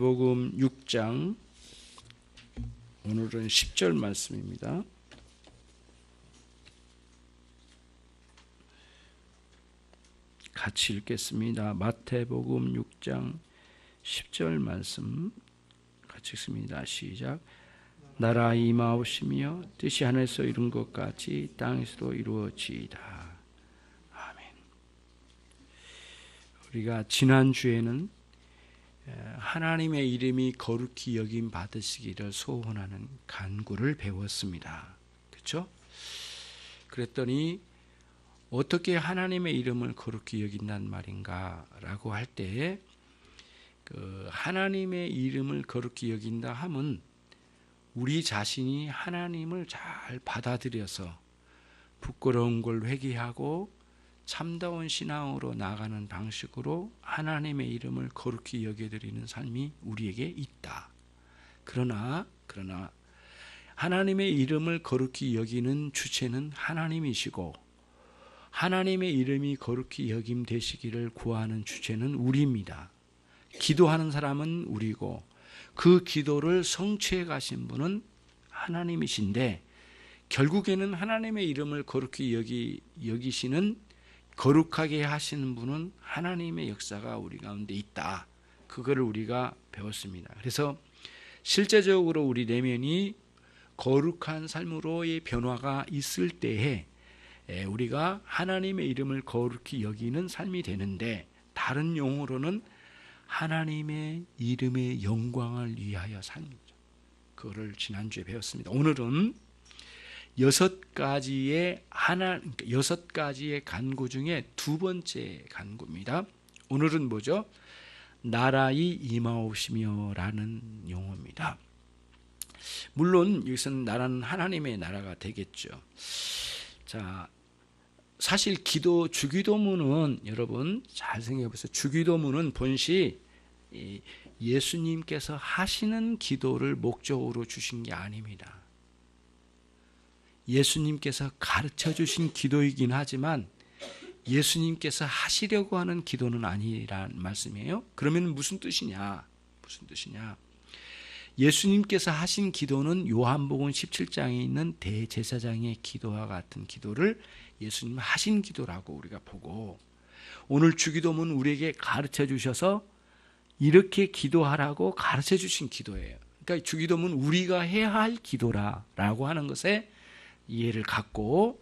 마태복음 6장 오늘은 10절 말씀입니다. 같이 읽겠습니다. 마태복음 6장 10절 말씀 같이 읽습니다. 시작. 나라 임하옵시며 뜻이 하늘에서 이룬 것 같이 땅에서도 이루어지이다. 아멘. 우리가 지난주에는 하나님의 이름이 거룩히 여김 받으시기를 소원하는 간구를 배웠습니다. 그렇죠? 그랬더니 어떻게 하나님의 이름을 거룩히 여긴단 말인가 라고 할 때 하나님의 이름을 거룩히 여긴다 하면 우리 자신이 하나님을 잘 받아들여서 부끄러운 걸 회개하고 참다운 신앙으로 나가는 방식으로 하나님의 이름을 거룩히 여겨드리는 삶이 우리에게 있다. 그러나 하나님의 이름을 거룩히 여기는 주체는 하나님이시고 하나님의 이름이 거룩히 여김 되시기를 구하는 주체는 우리입니다. 기도하는 사람은 우리고 그 기도를 성취해 가신 분은 하나님이신데 결국에는 하나님의 이름을 거룩히 여기시는 거룩하게 하시는 분은 하나님의 역사가 우리 가운데 있다. 그거를 우리가 배웠습니다. 그래서 실제적으로 우리 내면이 거룩한 삶으로의 변화가 있을 때에 우리가 하나님의 이름을 거룩히 여기는 삶이 되는데 다른 용어로는 하나님의 이름의 영광을 위하여 삶이죠. 그거를 지난주에 배웠습니다. 오늘은 여섯 가지의 간구 중에 두 번째 간구입니다. 오늘은 뭐죠? 나라의 임하옵시며 라는 용어입니다. 물론 여기서는 나라는 하나님의 나라가 되겠죠. 자, 사실 주기도문은 여러분 잘 생각해 보세요. 주기도문은 본시 예수님께서 하시는 기도를 목적으로 주신 게 아닙니다. 예수님께서 가르쳐 주신 기도이긴 하지만 예수님께서 하시려고 하는 기도는 아니란 말씀이에요. 그러면 무슨 뜻이냐? 예수님께서 하신 기도는 요한복음 17장에 있는 대제사장의 기도와 같은 기도를 예수님 하신 기도라고 우리가 보고 오늘 주기도문 우리에게 가르쳐 주셔서 이렇게 기도하라고 가르쳐 주신 기도예요. 그러니까 주기도문 우리가 해야 할 기도라고 하는 것에 이해를 갖고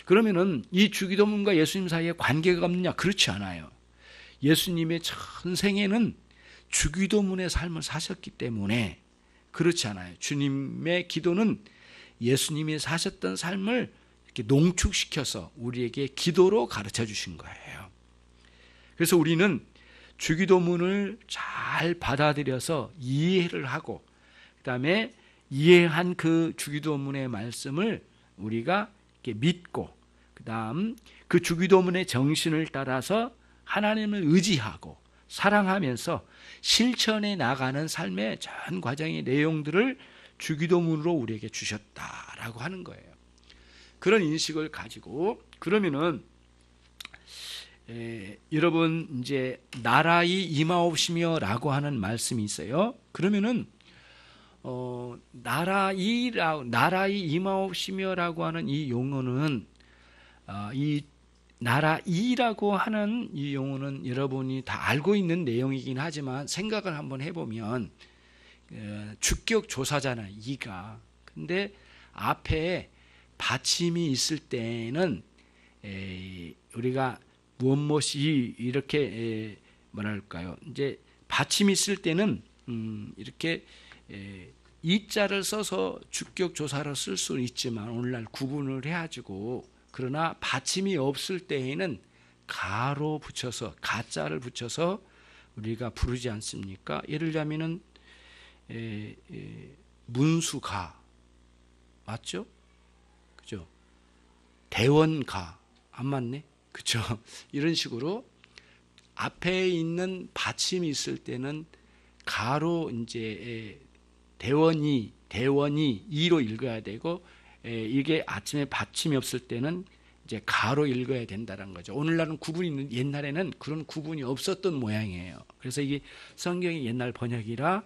그러면은 이 주기도문과 예수님 사이에 관계가 없느냐? 그렇지 않아요. 예수님의 전생에는 주기도문의 삶을 사셨기 때문에 그렇지 않아요. 주님의 기도는 예수님이 사셨던 삶을 이렇게 농축시켜서 우리에게 기도로 가르쳐 주신 거예요. 그래서 우리는 주기도문을 잘 받아들여서 이해를 하고 그다음에 이해한 그 주기도문의 말씀을 우리가 이렇게 믿고 그다음 그 주기도문의 정신을 따라서 하나님을 의지하고 사랑하면서 실천해 나가는 삶의 전 과정의 내용들을 주기도문으로 우리에게 주셨다라고 하는 거예요. 그런 인식을 가지고 그러면은 여러분 이제 나라의 임하옵시며라고 하는 말씀이 있어요. 그러면은 나라의 임하옵시며라고 하는 이 용어는 이 나라이라고 하는 이 용어는 여러분이 다 알고 있는 내용이긴 하지만 생각을 한번 해보면 주격 조사잖아요. 이가. 근데 앞에 받침이 있을 때는 우리가 무엇이 이렇게 뭐랄까요? 이제 받침이 있을 때는 이렇게 이자를 써서 주격 조사를 쓸 수는 있지만 오늘날 구분을 해가지고 그러나 받침이 없을 때에는 가로 붙여서 가자를 붙여서 우리가 부르지 않습니까? 예를 들자면은 문수가 맞죠? 그죠? 대원가 안 맞네? 그죠? 이런 식으로 앞에 있는 받침이 있을 때는 가로 이제 대원이 이로 읽어야 되고 이게 아침에 받침이 없을 때는 이제 가로 읽어야 된다는 거죠. 오늘날은 구분이 있는, 옛날에는 그런 구분이 없었던 모양이에요. 그래서 이게 성경의 옛날 번역이라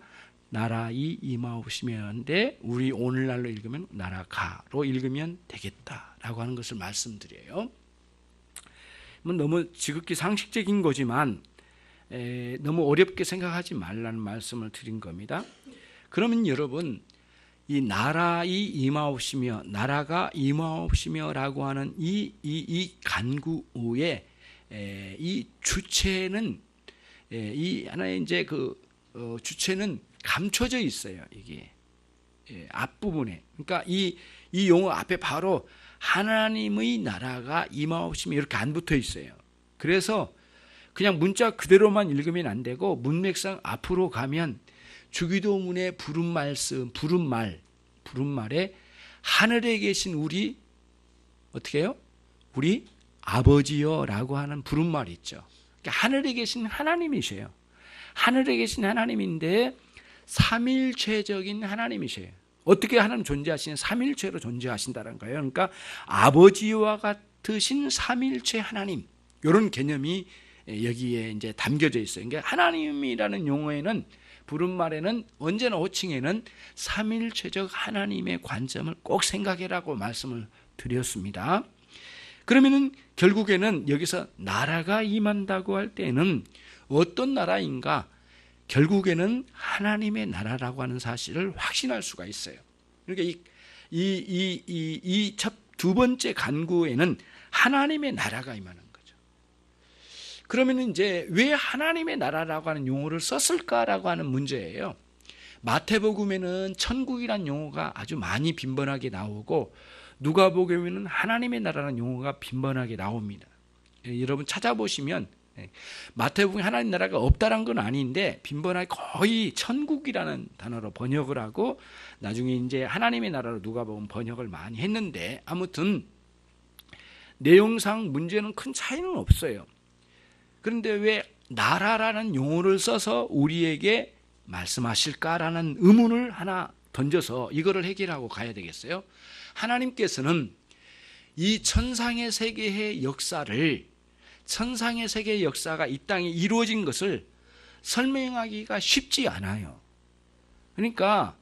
나라이 임하옵시며인데 우리 오늘날로 읽으면 나라가로 읽으면 되겠다라고 하는 것을 말씀드려요. 너무 지극히 상식적인 거지만 너무 어렵게 생각하지 말라는 말씀을 드린 겁니다. 그러면 여러분, 이 나라이 임하옵시며, 나라가 임하옵시며라고 하는 이 간구의 이 주체는, 이 하나의 이제 주체는 감춰져 있어요. 이게 앞부분에. 그러니까 이 용어 앞에 바로 하나님의 나라가 임하옵시며 이렇게 안 붙어 있어요. 그래서 그냥 문자 그대로만 읽으면 안 되고 문맥상 앞으로 가면 주기도문의 부른말에 하늘에 계신 우리 어떻게 해요? 우리 아버지여라고 하는 부른말이 있죠. 그러니까 하늘에 계신 하나님이셔요. 하늘에 계신 하나님인데 삼일체적인 하나님이셔요. 어떻게 하나님 존재하시냐? 삼일체로 존재하신다는 거예요. 그러니까 아버지와 같으신 삼일체 하나님, 이런 개념이 여기에 이제 담겨져 있어요. 그러니까 하나님이라는 용어에는, 부른말에는, 언제나 호칭에는 삼일체적 하나님의 관점을 꼭 생각해라고 말씀을 드렸습니다. 그러면은 결국에는 여기서 나라가 임한다고 할 때는 어떤 나라인가? 결국에는 하나님의 나라라고 하는 사실을 확신할 수가 있어요. 그러니까 이 두 번째 간구에는 하나님의 나라가 임하는 거죠. 그러면 이제 왜 하나님의 나라라고 하는 용어를 썼을까라고 하는 문제예요. 마태복음에는 천국이라는 용어가 아주 많이 빈번하게 나오고 누가복음에는 하나님의 나라라는 용어가 빈번하게 나옵니다. 여러분 찾아보시면 마태복음에 하나님 나라가 없다는 건 아닌데 빈번하게 거의 천국이라는 단어로 번역을 하고 나중에 이제 하나님의 나라로 누가복음 번역을 많이 했는데, 아무튼 내용상 문제는 큰 차이는 없어요. 그런데 왜 나라라는 용어를 써서 우리에게 말씀하실까라는 의문을 하나 던져서 이거를 해결하고 가야 되겠어요. 하나님께서는 이 천상의 세계의 역사를, 천상의 세계의 역사가 이 땅에 이루어진 것을 설명하기가 쉽지 않아요. 그러니까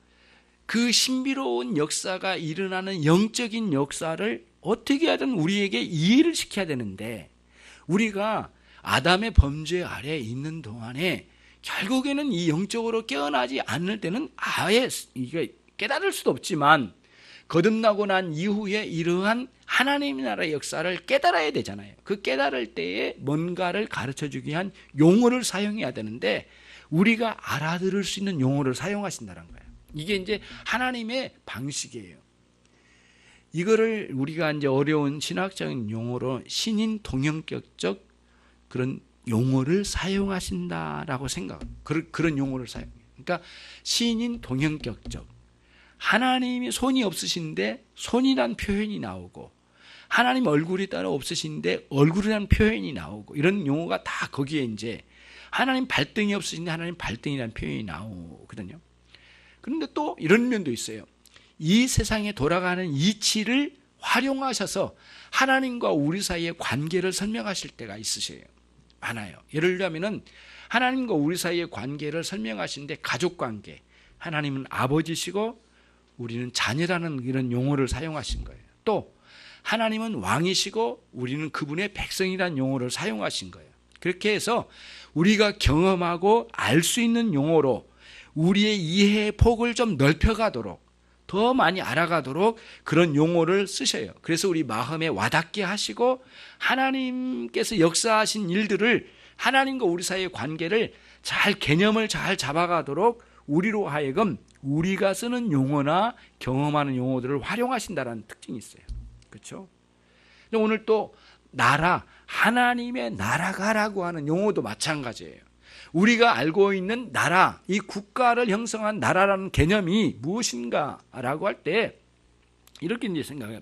그 신비로운 역사가 일어나는 영적인 역사를 어떻게 하든 우리에게 이해를 시켜야 되는데, 우리가 아담의 범죄 아래에 있는 동안에 결국에는 이 영적으로 깨어나지 않을 때는 아예 이게 깨달을 수도 없지만 거듭나고 난 이후에 이러한 하나님의 나라의 역사를 깨달아야 되잖아요. 그 깨달을 때에 뭔가를 가르쳐주기 위한 용어를 사용해야 되는데 우리가 알아들을 수 있는 용어를 사용하신다는 거예요. 이게 이제 하나님의 방식이에요. 이거를 우리가 이제 어려운 신학적인 용어로 신인 동형격적 그런 용어를 사용하신다라고 그런 용어를 사용해요. 그러니까 신인 동형격적, 하나님이 손이 없으신데 손이란 표현이 나오고, 하나님 얼굴이 따로 없으신데 얼굴이라는 표현이 나오고, 이런 용어가 다 거기에 이제 하나님 발등이 없으신데 하나님 발등이라는 표현이 나오거든요. 그런데 또 이런 면도 있어요. 이 세상에 돌아가는 이치를 활용하셔서 하나님과 우리 사이의 관계를 설명하실 때가 있으세요. 많아요. 예를 들자면은 하나님과 우리 사이의 관계를 설명하시는데 가족관계, 하나님은 아버지시고 우리는 자녀라는 이런 용어를 사용하신 거예요. 또 하나님은 왕이시고 우리는 그분의 백성이라는 용어를 사용하신 거예요. 그렇게 해서 우리가 경험하고 알 수 있는 용어로 우리의 이해의 폭을 좀 넓혀가도록, 더 많이 알아가도록 그런 용어를 쓰셔요. 그래서 우리 마음에 와닿게 하시고 하나님께서 역사하신 일들을, 하나님과 우리 사이의 관계를 개념을 잘 잡아가도록 우리로 하여금 우리가 쓰는 용어나 경험하는 용어들을 활용하신다는 특징이 있어요. 그렇죠? 오늘 또 나라, 하나님의 나라가라고 하는 용어도 마찬가지예요. 우리가 알고 있는 나라, 이 국가를 형성한 나라라는 개념이 무엇인가라고 할 때 이렇게 이제 생각해요.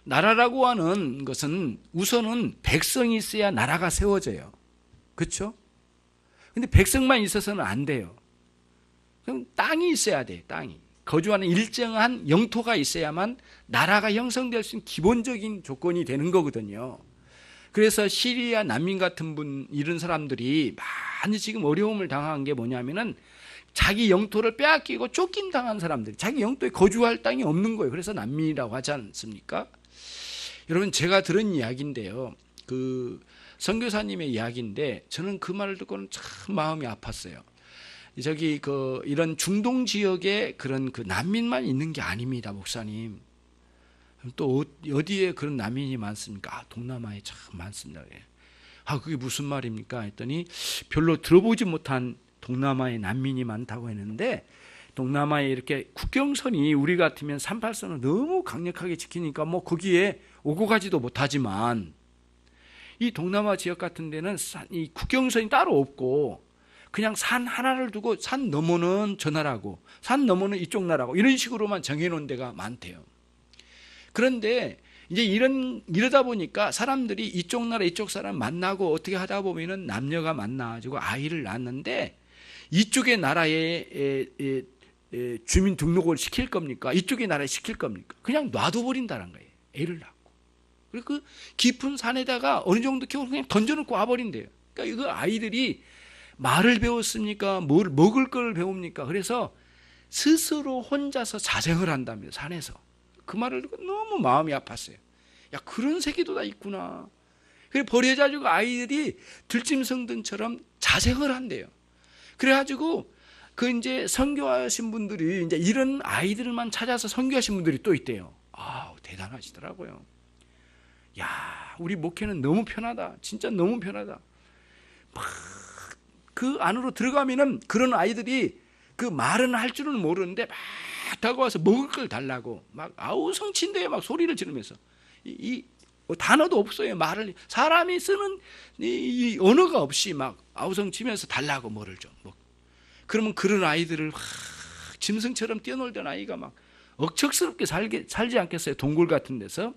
나라라고 하는 것은 우선은 백성이 있어야 나라가 세워져요. 그렇죠? 근데 백성만 있어서는 안 돼요. 그럼 땅이 있어야 돼요. 땅이. 거주하는 일정한 영토가 있어야만 나라가 형성될 수 있는 기본적인 조건이 되는 거거든요. 그래서 시리아 난민 같은 분, 이런 사람들이 많이 지금 어려움을 당한 게 뭐냐면은 자기 영토를 빼앗기고 쫓긴 당한 사람들, 자기 영토에 거주할 땅이 없는 거예요. 그래서 난민이라고 하지 않습니까? 여러분, 제가 들은 이야기인데요. 그 선교사님의 이야기인데 저는 그 말을 듣고는 참 마음이 아팠어요. 저기 이런 중동 지역에 그런 그 난민만 있는 게 아닙니다, 목사님. 또 어디에 그런 난민이 많습니까? 동남아에 참 많습니다. 그게 무슨 말입니까? 했더니 별로 들어보지 못한 동남아에 난민이 많다고 했는데, 동남아에 이렇게 국경선이 우리 같으면 38선을 너무 강력하게 지키니까 뭐 거기에 오고 가지도 못하지만, 이 동남아 지역 같은 데는 이 국경선이 따로 없고 그냥 산 하나를 두고 산 너머는 저 나라고 산 너머는 이쪽 나라고 이런 식으로만 정해놓은 데가 많대요. 그런데 이제 이러다 보니까 사람들이 이쪽 나라 이쪽 사람 만나고 어떻게 하다 보면은 남녀가 만나가지고 아이를 낳았는데, 이쪽의 나라에 주민 등록을 시킬 겁니까? 이쪽의 나라에 시킬 겁니까? 그냥 놔둬버린다는 거예요. 애를 낳고. 그리고 그 깊은 산에다가 어느 정도 키우고 그냥 던져놓고 와버린대요. 그러니까 이거 아이들이 말을 배웠습니까? 뭘 먹을 걸 배웁니까? 그래서 스스로 혼자서 자생을 한답니다. 산에서. 그 말을 듣고 너무 마음이 아팠어요. 야, 그런 세계도 다 있구나. 그래 버려져가지고 아이들이 들짐승들처럼 자생을 한대요. 그래가지고 이제 선교하신 분들이 이제 이런 아이들만 찾아서 선교하신 분들이 또 있대요. 대단하시더라고요. 야, 우리 목회는 너무 편하다. 진짜 너무 편하다. 막 그 안으로 들어가면은 그런 아이들이 그 말은 할 줄은 모르는데 막 다가와서 먹을 걸 달라고 막 아우성친대요. 막 소리를 지르면서 단어도 없어요. 말을 사람이 쓰는 이 언어가 없이 막 아우성치면서 달라고 뭐를 좀 뭐. 그러면 그런 아이들을 짐승처럼 뛰어놀던 아이가 막 억척스럽게 살지 않겠어요? 동굴 같은 데서,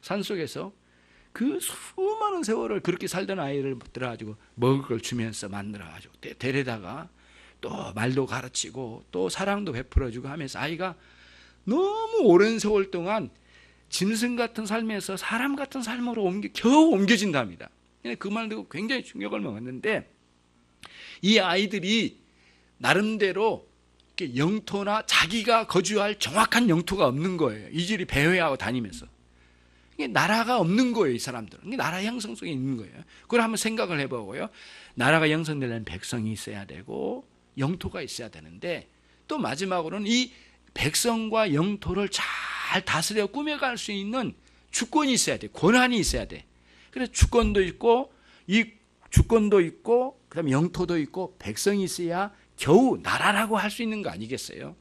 산속에서 그 수많은 세월을 그렇게 살던 아이를 들어가지고 먹을 걸 주면서 만들어가지고 데려다가 또 말도 가르치고 또 사랑도 베풀어주고 하면서 아이가 너무 오랜 세월 동안 짐승 같은 삶에서 사람 같은 삶으로 겨우 옮겨진답니다. 그 말 듣고 굉장히 충격을 먹었는데, 이 아이들이 나름대로 영토나 자기가 거주할 정확한 영토가 없는 거예요. 이질이 배회하고 다니면서. 이게 나라가 없는 거예요, 이 사람들은. 이게 나라 형성 속에 있는 거예요. 그걸 한번 생각을 해보고요. 나라가 형성되려면 백성이 있어야 되고 영토가 있어야 되는데, 또 마지막으로는 이 백성과 영토를 잘 다스려 꾸며갈 수 있는 주권이 있어야 돼. 권한이 있어야 돼. 그래서 주권도 있고 그다음에 영토도 있고 백성이 있어야 겨우 나라라고 할 수 있는 거 아니겠어요?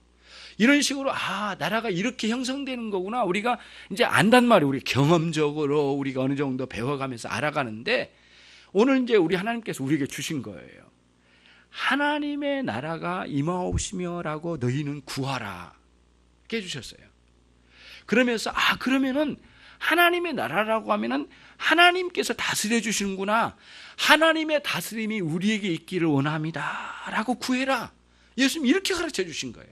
이런 식으로 나라가 이렇게 형성되는 거구나 우리가 이제 안단 말이에요. 우리 경험적으로 우리가 어느 정도 배워가면서 알아가는데, 오늘 이제 우리 하나님께서 우리에게 주신 거예요. 하나님의 나라가 임하옵시며라고 너희는 구하라 이렇게 해주셨어요. 그러면서 그러면은 하나님의 나라라고 하면은 하나님께서 다스려 주시는구나, 하나님의 다스림이 우리에게 있기를 원합니다 라고 구해라. 예수님 이렇게 가르쳐 주신 거예요.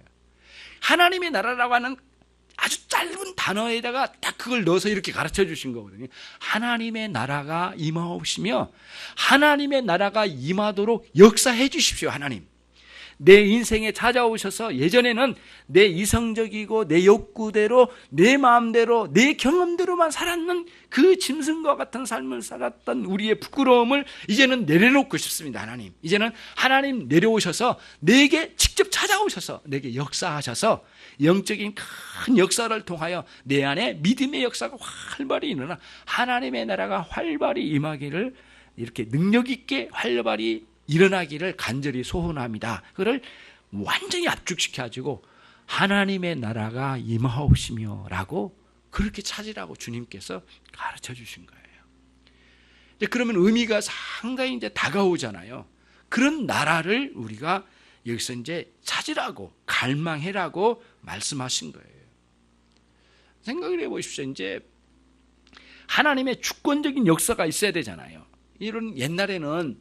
하나님의 나라라고 하는 아주 짧은 단어에다가 딱 그걸 넣어서 이렇게 가르쳐 주신 거거든요. 하나님의 나라가 임하옵시며, 하나님의 나라가 임하도록 역사해 주십시오. 하나님 내 인생에 찾아오셔서, 예전에는 내 이성적이고 내 욕구대로 내 마음대로 내 경험대로만 살았는 그 짐승과 같은 삶을 살았던 우리의 부끄러움을 이제는 내려놓고 싶습니다. 하나님 이제는 하나님 내려오셔서 내게 직접 찾아오셔서 내게 역사하셔서 영적인 큰 역사를 통하여 내 안에 믿음의 역사가 활발히 일어나 하나님의 나라가 활발히 임하기를, 이렇게 능력 있게 활발히 일어나기를 간절히 소원합니다. 그걸 완전히 압축시켜가지고 하나님의 나라가 임하옵시며 라고 그렇게 찾으라고 주님께서 가르쳐 주신 거예요. 그러면 의미가 상당히 이제 다가오잖아요. 그런 나라를 우리가 여기서 이제 찾으라고, 갈망해라고 말씀하신 거예요. 생각을 해보십시오. 이제 하나님의 주권적인 역사가 있어야 되잖아요. 이런 옛날에는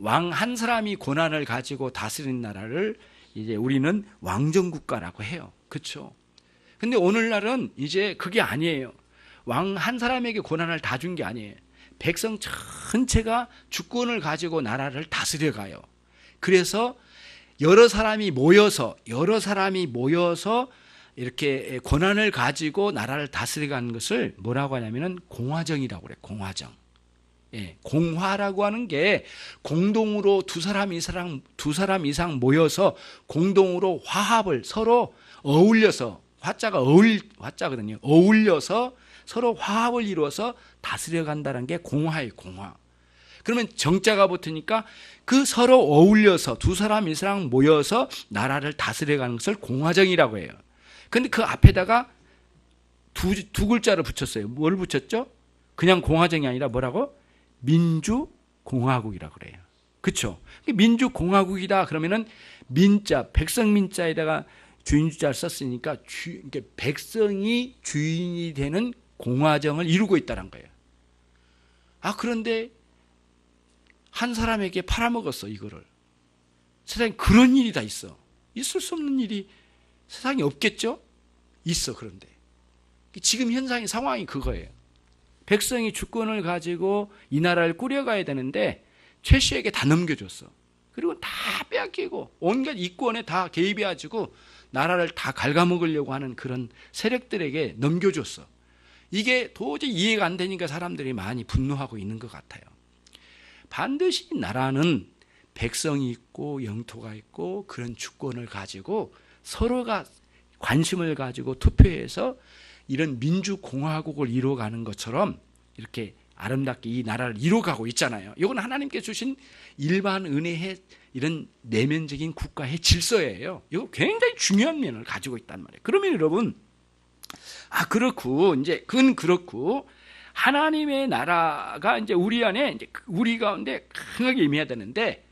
왕 한 사람이 권한을 가지고 다스리는 나라를 이제 우리는 왕정국가라고 해요. 그렇죠? 근데 오늘날은 이제 그게 아니에요. 왕 한 사람에게 권한을 다 준 게 아니에요. 백성 전체가 주권을 가지고 나라를 다스려 가요. 그래서 여러 사람이 모여서 이렇게 권한을 가지고 나라를 다스려 가는 것을 뭐라고 하냐면은 공화정이라고 그래요. 공화정. 예, 공화라고 하는 게 공동으로 두 사람 이상 모여서 공동으로 화합을 서로 어울려서, 화자거든요. 어울려서 서로 화합을 이루어서 다스려 간다는 게 공화예요, 공화. 그러면 정자가 붙으니까 그 서로 어울려서 두 사람 이상 모여서 나라를 다스려 가는 것을 공화정이라고 해요. 근데 그 앞에다가 두 글자를 붙였어요. 뭘 붙였죠? 그냥 공화정이 아니라 뭐라고? 민주공화국이라고 그래요. 그렇죠? 민주공화국이다 그러면은 민자, 백성민자에다가 주인주자를 썼으니까 백성이 주인이 되는 공화정을 이루고 있다는 거예요. 아, 그런데 한 사람에게 팔아먹었어, 이거를. 세상에 그런 일이 다 있어. 있을 수 없는 일이 세상에 없겠죠? 있어. 그런데 지금 현상의 상황이 그거예요. 백성이 주권을 가지고 이 나라를 꾸려가야 되는데 최씨에게 다 넘겨줬어. 그리고 다 빼앗기고 온갖 이권에 다 개입해가지고 나라를 다 갉아먹으려고 하는 그런 세력들에게 넘겨줬어. 이게 도저히 이해가 안 되니까 사람들이 많이 분노하고 있는 것 같아요. 반드시 나라는 백성이 있고 영토가 있고 그런 주권을 가지고 서로가 관심을 가지고 투표해서 이런 민주공화국을 이루어가는 것처럼 이렇게 아름답게 이 나라를 이루어가고 있잖아요. 이건 하나님께 주신 일반 은혜의 이런 내면적인 국가의 질서예요. 이거 굉장히 중요한 면을 가지고 있단 말이에요. 그러면 여러분, 그렇고, 이제, 그건 그렇고, 하나님의 나라가 이제 우리 안에, 이제 우리 가운데 강하게 임해야 되는데,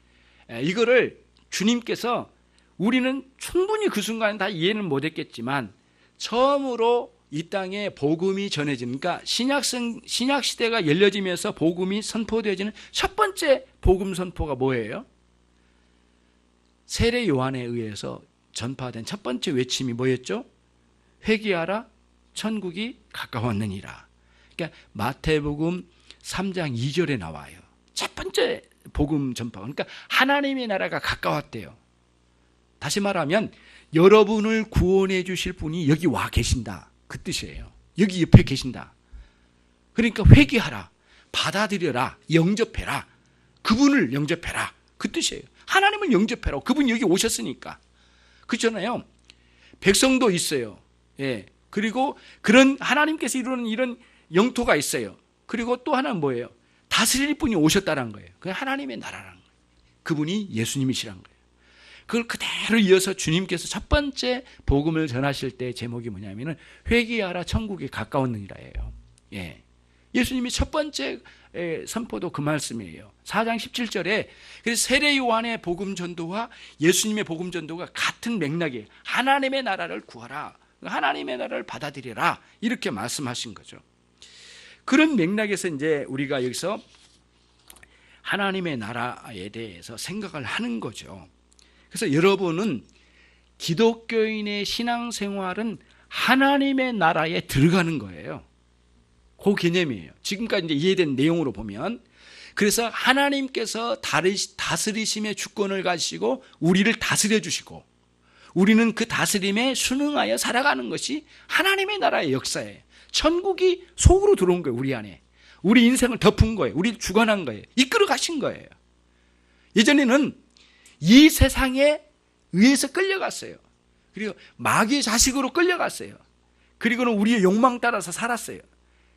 이거를 주님께서 우리는 충분히 그 순간에 다 이해는 못 했겠지만, 처음으로 이 땅에 복음이 전해지니까 신약 시대가 열려지면서 복음이 선포되어지는 첫 번째 복음 선포가 뭐예요? 세례 요한에 의해서 전파된 첫 번째 외침이 뭐였죠? 회개하라, 천국이 가까웠느니라. 그러니까 마태복음 3장 2절에 나와요. 첫 번째 복음 전파. 그러니까 하나님의 나라가 가까웠대요. 다시 말하면 여러분을 구원해 주실 분이 여기 와 계신다. 그 뜻이에요. 여기 옆에 계신다. 그러니까 회개하라, 받아들여라, 영접해라. 그분을 영접해라. 그 뜻이에요. 하나님을 영접해라. 그분이 여기 오셨으니까. 그렇잖아요. 백성도 있어요. 예. 그리고 그런 하나님께서 이루는 이런 영토가 있어요. 그리고 또 하나는 뭐예요? 다스릴 분이 오셨다는 거예요. 그게 하나님의 나라라는 거예요. 그분이 예수님이시란 거예요. 그걸 그대로 이어서 주님께서 첫 번째 복음을 전하실 때 제목이 뭐냐면은 회개하라, 천국이 가까웠느니라예요. 예. 예수님이 첫 번째 선포도 그 말씀이에요. 4장 17절에 그래서 세례 요한의 복음 전도와 예수님의 복음 전도가 같은 맥락이에요. 하나님의 나라를 구하라, 하나님의 나라를 받아들여라, 이렇게 말씀하신 거죠. 그런 맥락에서 이제 우리가 여기서 하나님의 나라에 대해서 생각을 하는 거죠. 그래서 여러분은 기독교인의 신앙생활은 하나님의 나라에 들어가는 거예요. 그 개념이에요. 지금까지 이제 이해된 내용으로 보면, 그래서 하나님께서 다스리심의 주권을 가지시고 우리를 다스려 주시고 우리는 그 다스림에 순응하여 살아가는 것이 하나님의 나라의 역사예요. 천국이 속으로 들어온 거예요. 우리 안에. 우리 인생을 덮은 거예요. 우리를 주관한 거예요. 이끌어 가신 거예요. 예전에는 이 세상에 의해서 끌려갔어요. 그리고 마귀의 자식으로 끌려갔어요. 그리고는 우리의 욕망 따라서 살았어요.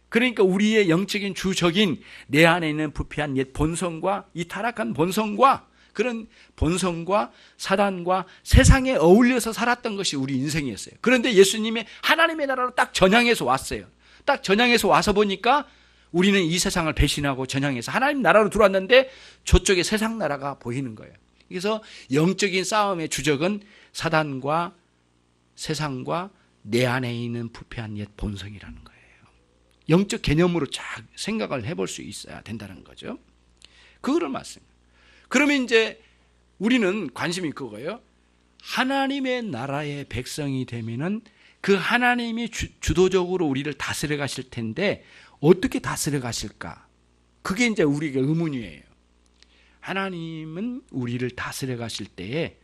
그러니까 우리의 영적인 주적인 내 안에 있는 부패한 옛 본성과 이 타락한 본성과 그런 본성과 사단과 세상에 어울려서 살았던 것이 우리 인생이었어요. 그런데 예수님이 하나님의 나라로 딱 전향해서 왔어요. 딱 전향해서 와서 보니까 우리는 이 세상을 배신하고 전향해서 하나님 나라로 들어왔는데 저쪽에 세상 나라가 보이는 거예요. 그래서 영적인 싸움의 주적은 사단과 세상과 내 안에 있는 부패한 옛 본성이라는 거예요. 영적 개념으로 쫙 생각을 해볼 수 있어야 된다는 거죠. 그거를 말씀해요. 그러면 이제 우리는 관심이 그거예요. 하나님의 나라의 백성이 되면은 그 하나님이 주도적으로 우리를 다스려 가실 텐데 어떻게 다스려 가실까? 그게 이제 우리가 의문이에요. 하나님은 우리를 다스려 가실 때에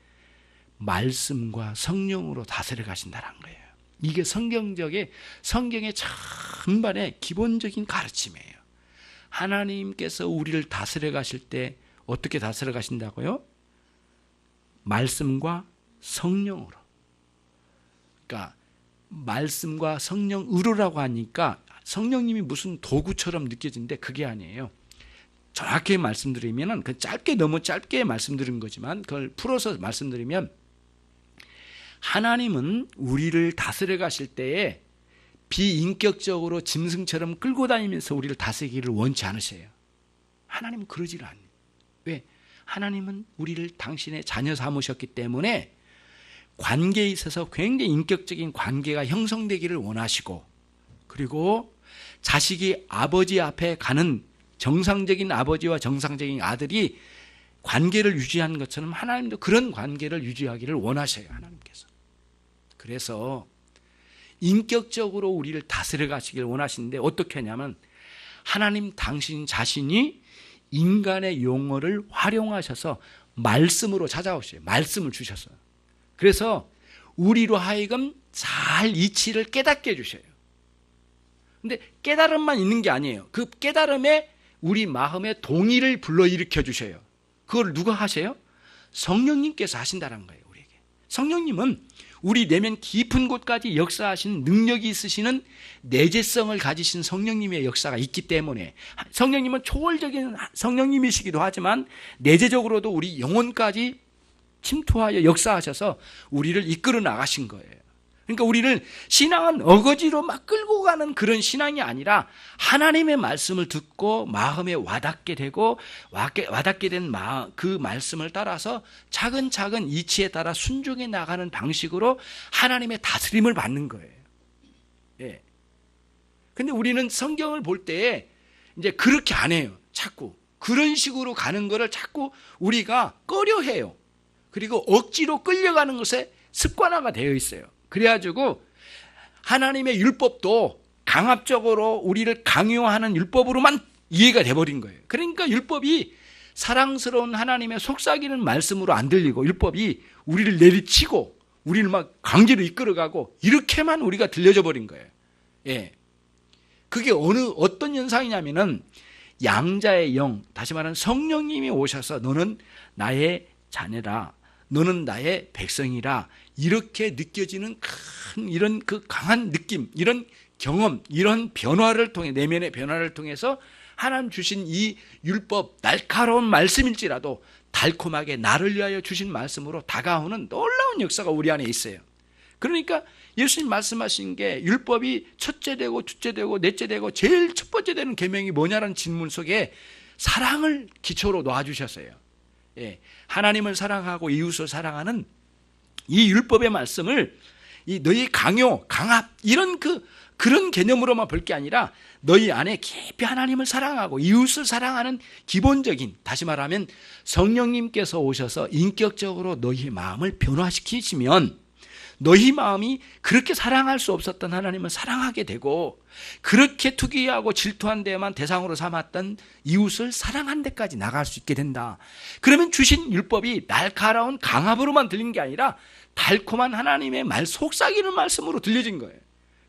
말씀과 성령으로 다스려 가신다는 거예요. 이게 성경의 전반의 기본적인 가르침이에요. 하나님께서 우리를 다스려 가실 때 어떻게 다스려 가신다고요? 말씀과 성령으로. 그러니까 말씀과 성령으로라고 하니까 성령님이 무슨 도구처럼 느껴지는데 그게 아니에요. 정확히 말씀드리면 너무 짧게 말씀드린 거지만 그걸 풀어서 말씀드리면 하나님은 우리를 다스려 가실 때에 비인격적으로 짐승처럼 끌고 다니면서 우리를 다스리기를 원치 않으세요. 하나님은 그러지를 않아요. 왜? 하나님은 우리를 당신의 자녀 삼으셨기 때문에 관계에 있어서 굉장히 인격적인 관계가 형성되기를 원하시고, 그리고 자식이 아버지 앞에 가는 정상적인 아버지와 정상적인 아들이 관계를 유지하는 것처럼 하나님도 그런 관계를 유지하기를 원하셔요. 하나님께서. 그래서 인격적으로 우리를 다스려 가시길 원하시는데 어떻게 하냐면 하나님 당신 자신이 인간의 용어를 활용하셔서 말씀으로 찾아오셔요. 말씀을 주셔서. 그래서 우리로 하여금 잘 이치를 깨닫게 해주셔요. 근데 깨달음만 있는 게 아니에요. 그 깨달음에 우리 마음의 동의를 불러일으켜 주셔요. 그걸 누가 하세요? 성령님께서 하신다는 거예요. 우리에게. 성령님은 우리 내면 깊은 곳까지 역사하시는 능력이 있으시는 내재성을 가지신 성령님의 역사가 있기 때문에 성령님은 초월적인 성령님이시기도 하지만 내재적으로도 우리 영혼까지 침투하여 역사하셔서 우리를 이끌어 나가신 거예요. 그러니까 우리를 신앙은 어거지로 막 끌고 가는 그런 신앙이 아니라 하나님의 말씀을 듣고 마음에 와닿게 되고 와닿게 된 그 말씀을 따라서 차근차근 이치에 따라 순종해 나가는 방식으로 하나님의 다스림을 받는 거예요. 예. 근데 우리는 성경을 볼 때 이제 그렇게 안 해요. 자꾸 그런 식으로 가는 거를 자꾸 우리가 꺼려해요. 그리고 억지로 끌려가는 것에 습관화가 되어 있어요. 그래가지고 하나님의 율법도 강압적으로 우리를 강요하는 율법으로만 이해가 돼버린 거예요. 그러니까 율법이 사랑스러운 하나님의 속삭이는 말씀으로 안 들리고 율법이 우리를 내리치고 우리를 막 강제로 이끌어가고 이렇게만 우리가 들려져 버린 거예요. 예. 그게 어떤 현상이냐면은 양자의 영, 다시 말하면 성령님이 오셔서 너는 나의 자녀라, 너는 나의 백성이라 이렇게 느껴지는 큰 이런 그 강한 느낌, 이런 경험, 이런 변화를 통해 내면의 변화를 통해서 하나님 주신 이 율법 날카로운 말씀일지라도 달콤하게 나를 위하여 주신 말씀으로 다가오는 놀라운 역사가 우리 안에 있어요. 그러니까 예수님 말씀하신 게 율법이 첫째 되고 둘째 되고 넷째 되고 제일 첫 번째 되는 계명이 뭐냐라는 질문 속에 사랑을 기초로 놓아주셨어요. 예, 하나님을 사랑하고 이웃을 사랑하는 이 율법의 말씀을 이 너희 강요, 강압 이런 그런 개념으로만 볼 게 아니라 너희 안에 깊이 하나님을 사랑하고 이웃을 사랑하는 기본적인, 다시 말하면 성령님께서 오셔서 인격적으로 너희 마음을 변화시키시면 너희 마음이 그렇게 사랑할 수 없었던 하나님을 사랑하게 되고 그렇게 투기하고 질투한 데만 대상으로 삼았던 이웃을 사랑한 데까지 나갈 수 있게 된다. 그러면 주신 율법이 날카로운 강압으로만 들린 게 아니라 달콤한 하나님의 말 속삭이는 말씀으로 들려진 거예요.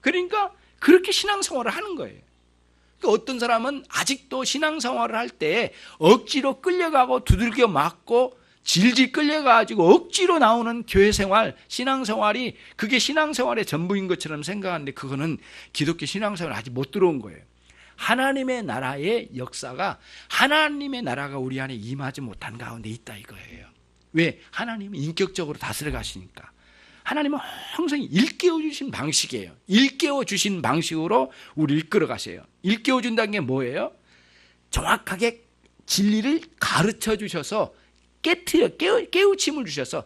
그러니까 그렇게 신앙생활을 하는 거예요. 그러니까 어떤 사람은 아직도 신앙생활을 할 때 억지로 끌려가고 두들겨 맞고 질질 끌려가지고 억지로 나오는 교회생활, 신앙생활이 그게 신앙생활의 전부인 것처럼 생각하는데 그거는 기독교 신앙생활 아직 못 들어온 거예요. 하나님의 나라의 역사가 하나님의 나라가 우리 안에 임하지 못한 가운데 있다 이거예요. 왜? 하나님은 인격적으로 다스려 가시니까. 하나님은 항상 일깨워 주신 방식이에요. 일깨워 주신 방식으로 우리를 이끌어 가세요. 일깨워 준다는 게 뭐예요? 정확하게 진리를 가르쳐 주셔서 깨우침을 주셔서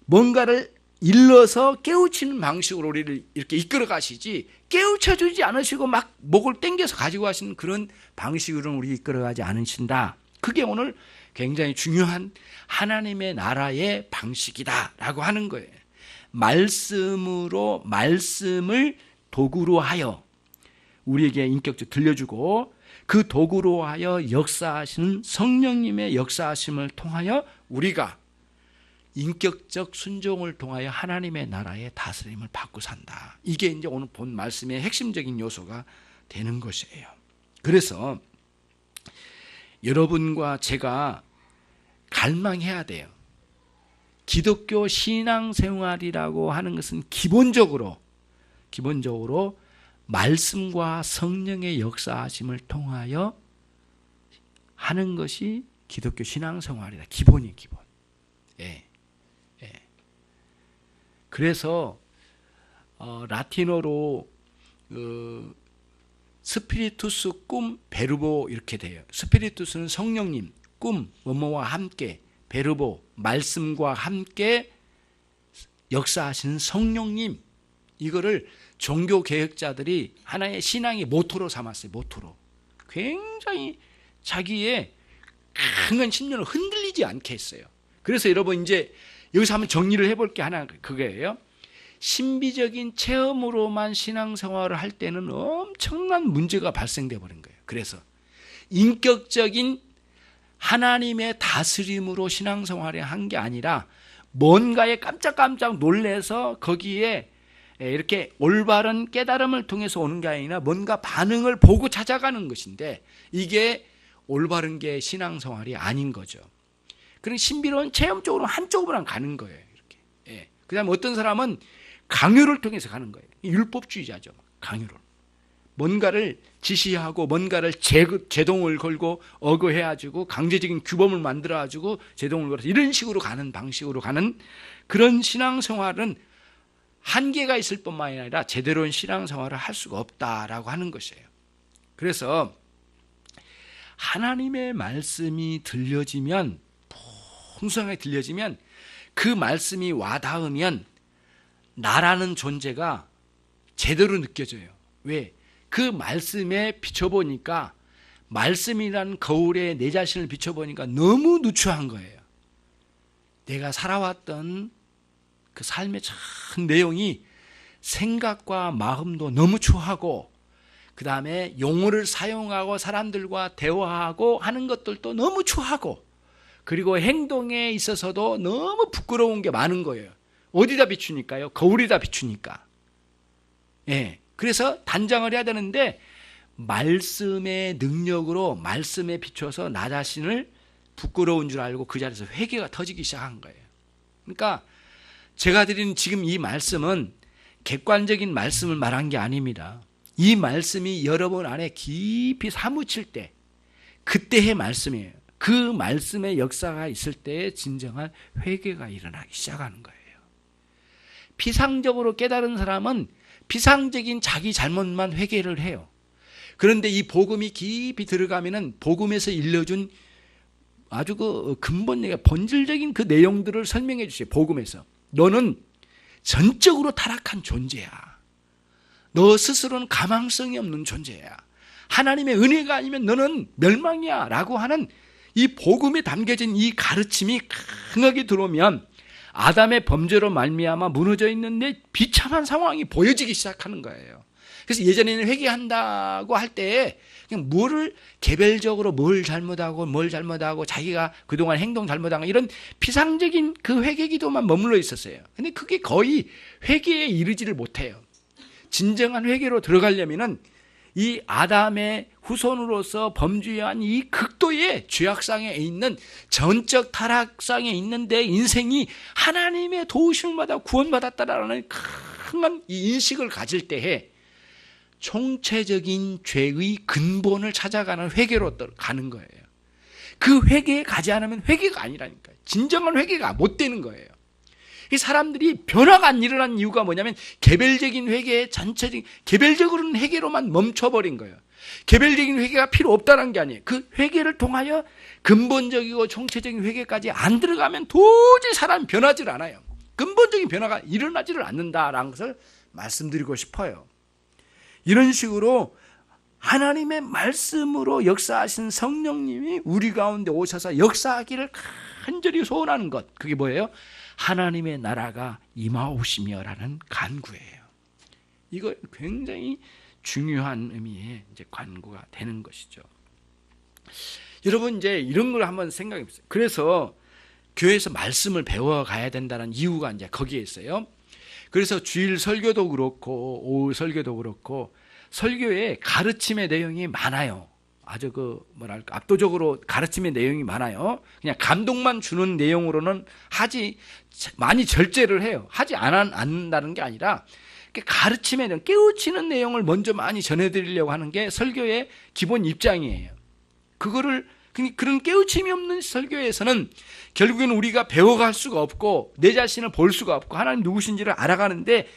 뭔가를 일러서 깨우치는 방식으로 우리를 이렇게 이끌어 가시지 깨우쳐 주지 않으시고 막 목을 당겨서 가지고 가시는 그런 방식으로는 우리 이끌어 가지 않으신다. 그게 오늘 굉장히 중요한 하나님의 나라의 방식이다라고 하는 거예요. 말씀으로, 말씀을 도구로 하여 우리에게 인격적으로 들려주고, 그 도구로 하여 역사하시는 성령님의 역사하심을 통하여 우리가 인격적 순종을 통하여 하나님의 나라의 다스림을 받고 산다. 이게 이제 오늘 본 말씀의 핵심적인 요소가 되는 것이에요. 그래서 여러분과 제가 갈망해야 돼요. 기독교 신앙생활이라고 하는 것은 기본적으로 말씀과 성령의 역사하심을 통하여 하는 것이 기독교 신앙생활이다. 기본이에요, 기본. 예. 그래서 라틴어로 스피리투스 꿈 베르보 이렇게 돼요. 스피리투스는 성령님, 꿈 뭐뭐와 함께, 베르보 말씀과 함께 역사하시는 성령님, 이거를 종교 개혁자들이 하나의 신앙의 모토로 삼았어요. 모토로. 굉장히 자기의 강한 신념을 흔들리지 않게 했어요. 그래서 여러분 이제 여기서 한번 정리를 해볼 게 하나 그거예요. 신비적인 체험으로만 신앙생활을 할 때는 엄청난 문제가 발생돼 버린 거예요. 그래서 인격적인 하나님의 다스림으로 신앙생활을 한 게 아니라 뭔가에 깜짝깜짝 놀래서 거기에 이렇게 올바른 깨달음을 통해서 오는 게 아니라 뭔가 반응을 보고 찾아가는 것인데, 이게 올바른 게 신앙생활이 아닌 거죠. 그런 신비로운 체험 쪽으로 한쪽으로만 가는 거예요. 이렇게. 예. 그다음에 어떤 사람은 강요를 통해서 가는 거예요. 율법주의자죠. 강요를. 뭔가를 지시하고 뭔가를 제동을 걸고 억어해가지고 강제적인 규범을 만들어가지고 제동을 걸어서 이런 식으로 가는 방식으로 가는 그런 신앙생활은 한계가 있을 뿐만 아니라 제대로 된 신앙생활을 할 수가 없다라고 하는 것이에요. 그래서 하나님의 말씀이 들려지면, 풍성하게 들려지면, 그 말씀이 와닿으면 나라는 존재가 제대로 느껴져요. 왜? 그 말씀에 비춰보니까, 말씀이란 거울에 내 자신을 비춰보니까 너무 누추한 거예요. 내가 살아왔던 그 삶의 참 내용이 생각과 마음도 너무 추하고, 그 다음에 용어를 사용하고 사람들과 대화하고 하는 것들도 너무 추하고, 그리고 행동에 있어서도 너무 부끄러운 게 많은 거예요. 어디다 비추니까요? 거울에다 비추니까. 예. 그래서 단장을 해야 되는데, 말씀의 능력으로 말씀에 비춰서 나 자신을 부끄러운 줄 알고 그 자리에서 회개가 터지기 시작한 거예요. 그러니까 제가 드리는 지금 이 말씀은 객관적인 말씀을 말한 게 아닙니다. 이 말씀이 여러분 안에 깊이 사무칠 때, 그때의 말씀이에요. 그 말씀의 역사가 있을 때에 진정한 회개가 일어나기 시작하는 거예요. 피상적으로 깨달은 사람은 피상적인 자기 잘못만 회개를 해요. 그런데 이 복음이 깊이 들어가면은 복음에서 일러준 아주 그 근본적인 본질적인 그 내용들을 설명해 주세요. 복음에서 너는 전적으로 타락한 존재야. 너 스스로는 가망성이 없는 존재야. 하나님의 은혜가 아니면 너는 멸망이야 라고 하는 이 복음에 담겨진 이 가르침이 강하게 들어오면 아담의 범죄로 말미암아 무너져 있는데 비참한 상황이 보여지기 시작하는 거예요. 그래서 예전에는 회개한다고 할 때 그냥 뭐를 개별적으로 뭘 잘못하고 자기가 그동안 행동 잘못한 거 이런 피상적인 그 회개 기도만 머물러 있었어요. 근데 그게 거의 회개에 이르지를 못해요. 진정한 회개로 들어가려면은 이 아담의 후손으로서 범죄한 이 극도의 죄악상에 있는 전적 타락상에 있는 데 인생이 하나님의 도우심을 받아 구원받았다라는 큰 이 인식을 가질 때에 총체적인 죄의 근본을 찾아가는 회개로 가는 거예요. 그 회개에 가지 않으면 회개가 아니라니까요. 진정한 회개가 못 되는 거예요. 이 사람들이 변화가 안 일어난 이유가 뭐냐면 개별적인 회개에 전체적인 개별적으로는 회개로만 멈춰버린 거예요. 개별적인 회개가 필요 없다는 게 아니에요. 그 회개를 통하여 근본적이고 총체적인 회개까지 안 들어가면 도저히 사람이 변하질 않아요. 근본적인 변화가 일어나지를 않는다라는 것을 말씀드리고 싶어요. 이런 식으로 하나님의 말씀으로 역사하신 성령님이 우리 가운데 오셔서 역사하기를 간절히 소원하는 것, 그게 뭐예요? 하나님의 나라가 임하오시며라는 간구예요. 이거 굉장히 중요한 의미의 이제 간구가 되는 것이죠. 여러분, 이제 이런 걸 한번 생각해 보세요. 그래서 교회에서 말씀을 배워가야 된다는 이유가 이제 거기에 있어요. 그래서 주일 설교도 그렇고 오후 설교도 그렇고 설교에 가르침의 내용이 많아요. 아주 압도적으로 가르침의 내용이 많아요. 그냥 감동만 주는 내용으로는 많이 절제를 해요. 하지 않는다는 게 아니라 가르침의 내용, 깨우치는 내용을 먼저 많이 전해드리려고 하는 게 설교의 기본 입장이에요. 그런 깨우침이 없는 설교에서는 결국에는 우리가 배워갈 수가 없고 내 자신을 볼 수가 없고 하나님 누구신지를 알아가는데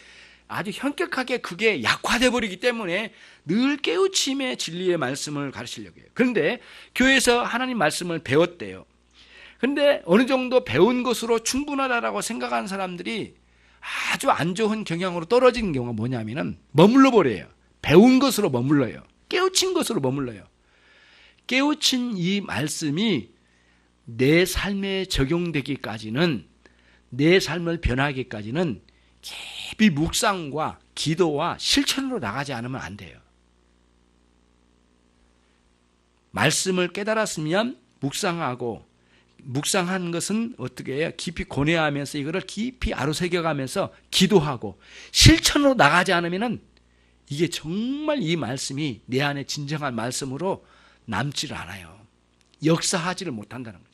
아주 현격하게 그게 약화돼 버리기 때문에 늘 깨우침의 진리의 말씀을 가르치려고 해요. 그런데 교회에서 하나님 말씀을 배웠대요. 그런데 어느 정도 배운 것으로 충분하다라고 생각하는 사람들이 아주 안 좋은 경향으로 떨어지는 경우가 뭐냐면은 머물러 버려요. 배운 것으로 머물러요. 깨우친 것으로 머물러요. 깨우친 이 말씀이 내 삶에 적용되기까지는, 내 삶을 변하기까지는 깊이 묵상과 기도와 실천으로 나가지 않으면 안 돼요. 말씀을 깨달았으면 묵상한 것은 어떻게 해요? 깊이 고뇌하면서 이거를 깊이 아로새겨가면서 기도하고 실천으로 나가지 않으면 이게 정말 이 말씀이 내 안에 진정한 말씀으로 남지를 않아요. 역사하지를 못한다는 거죠.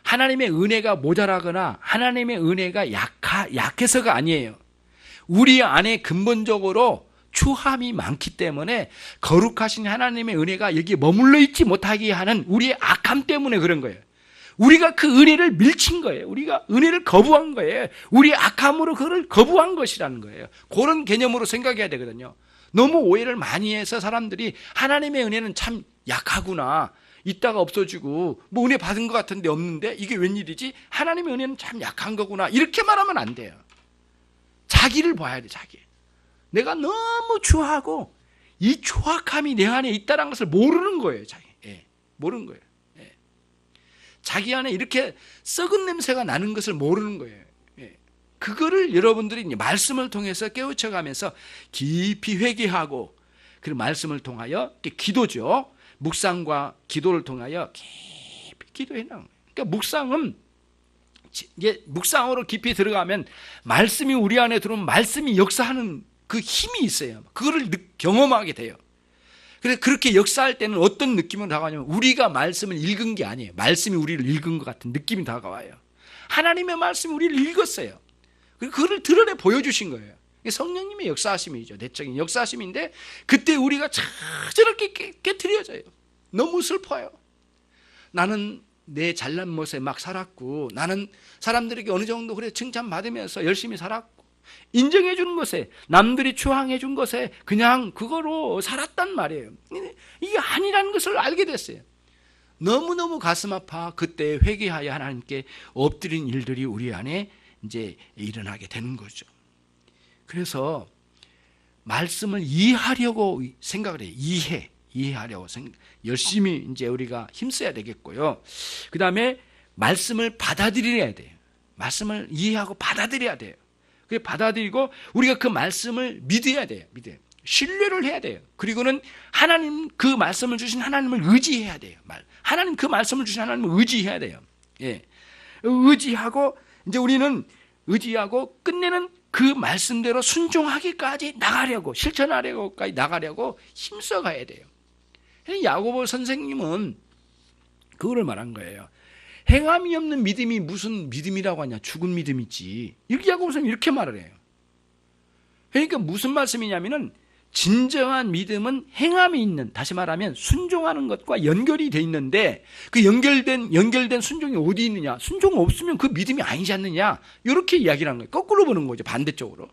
하나님의 은혜가 모자라거나 하나님의 은혜가 약해서가 아니에요. 우리 안에 근본적으로 추함이 많기 때문에 거룩하신 하나님의 은혜가 여기에 머물러 있지 못하게 하는 우리의 악함 때문에 그런 거예요. 우리가 그 은혜를 밀친 거예요. 우리가 은혜를 거부한 거예요. 우리의 악함으로 그걸 거부한 것이라는 거예요. 그런 개념으로 생각해야 되거든요. 너무 오해를 많이 해서 사람들이 하나님의 은혜는 참 약하구나, 있다가 없어지고 뭐 은혜 받은 것 같은데 없는데 이게 웬일이지? 하나님의 은혜는 참 약한 거구나, 이렇게 말하면 안 돼요. 자기를 봐야 돼. 자기. 내가 너무 추하고 이 추악함이 내 안에 있다는 것을 모르는 거예요. 자기. 모르는 거예요. 자기 안에 이렇게 썩은 냄새가 나는 것을 모르는 거예요. 그거를 여러분들이 말씀을 통해서 깨우쳐가면서 깊이 회개하고, 그 말씀을 통하여 기도죠. 묵상과 기도를 통하여 깊이 기도해 나가는 거예요. 그러니까 묵상은 이게 묵상으로 깊이 들어가면 말씀이 우리 안에 들어오면 말씀이 역사하는 그 힘이 있어요. 그거를 경험하게 돼요. 그래서 그렇게 역사할 때는 어떤 느낌으로 다가오냐면 우리가 말씀을 읽은 게 아니에요. 말씀이 우리를 읽은 것 같은 느낌이 다가와요. 하나님의 말씀이 우리를 읽었어요. 그거를 드러내 보여주신 거예요. 성령님의 역사하심이죠. 내적인 역사하심인데 그때 우리가 저렇게 깨트려져요. 너무 슬퍼요. 나는 내 잘난 모습에 막 살았고, 나는 사람들에게 어느 정도 그래 칭찬받으면서 열심히 살았고, 인정해 주는 것에, 남들이 추앙해 준 것에 그냥 그거로 살았단 말이에요. 이게 아니라는 것을 알게 됐어요. 너무너무 가슴 아파 그때 회개하여 하나님께 엎드린 일들이 우리 안에 이제 일어나게 되는 거죠. 그래서 말씀을 이해하려고 생각을 해요. 이해하려고 열심히 이제 우리가 힘써야 되겠고요. 그 다음에 말씀을 받아들여야 돼요. 말씀을 이해하고 받아들여야 돼요. 그 받아들이고 우리가 그 말씀을 믿어야 돼요. 신뢰를 해야 돼요. 그리고는 하나님, 그 말씀을 주신 하나님을 의지해야 돼요. 하나님, 그 말씀을 주신 하나님을 의지해야 돼요. 의지하고 이제 우리는 의지하고 끝내는 그 말씀대로 순종하기까지 나가려고, 실천하려고까지 나가려고 힘써가야 돼요. 야고보 선생님은 그거를 말한 거예요. 행함이 없는 믿음이 무슨 믿음이라고 하냐, 죽은 믿음이지. 이렇게 야고보 선생님이 이렇게 말을 해요. 그러니까 무슨 말씀이냐면은 진정한 믿음은 행함이 있는, 다시 말하면 순종하는 것과 연결이 돼 있는데, 그 연결된 순종이 어디 있느냐? 순종 없으면 그 믿음이 아니지 않느냐? 이렇게 이야기를 하는 거예요. 거꾸로 보는 거죠. 반대쪽으로.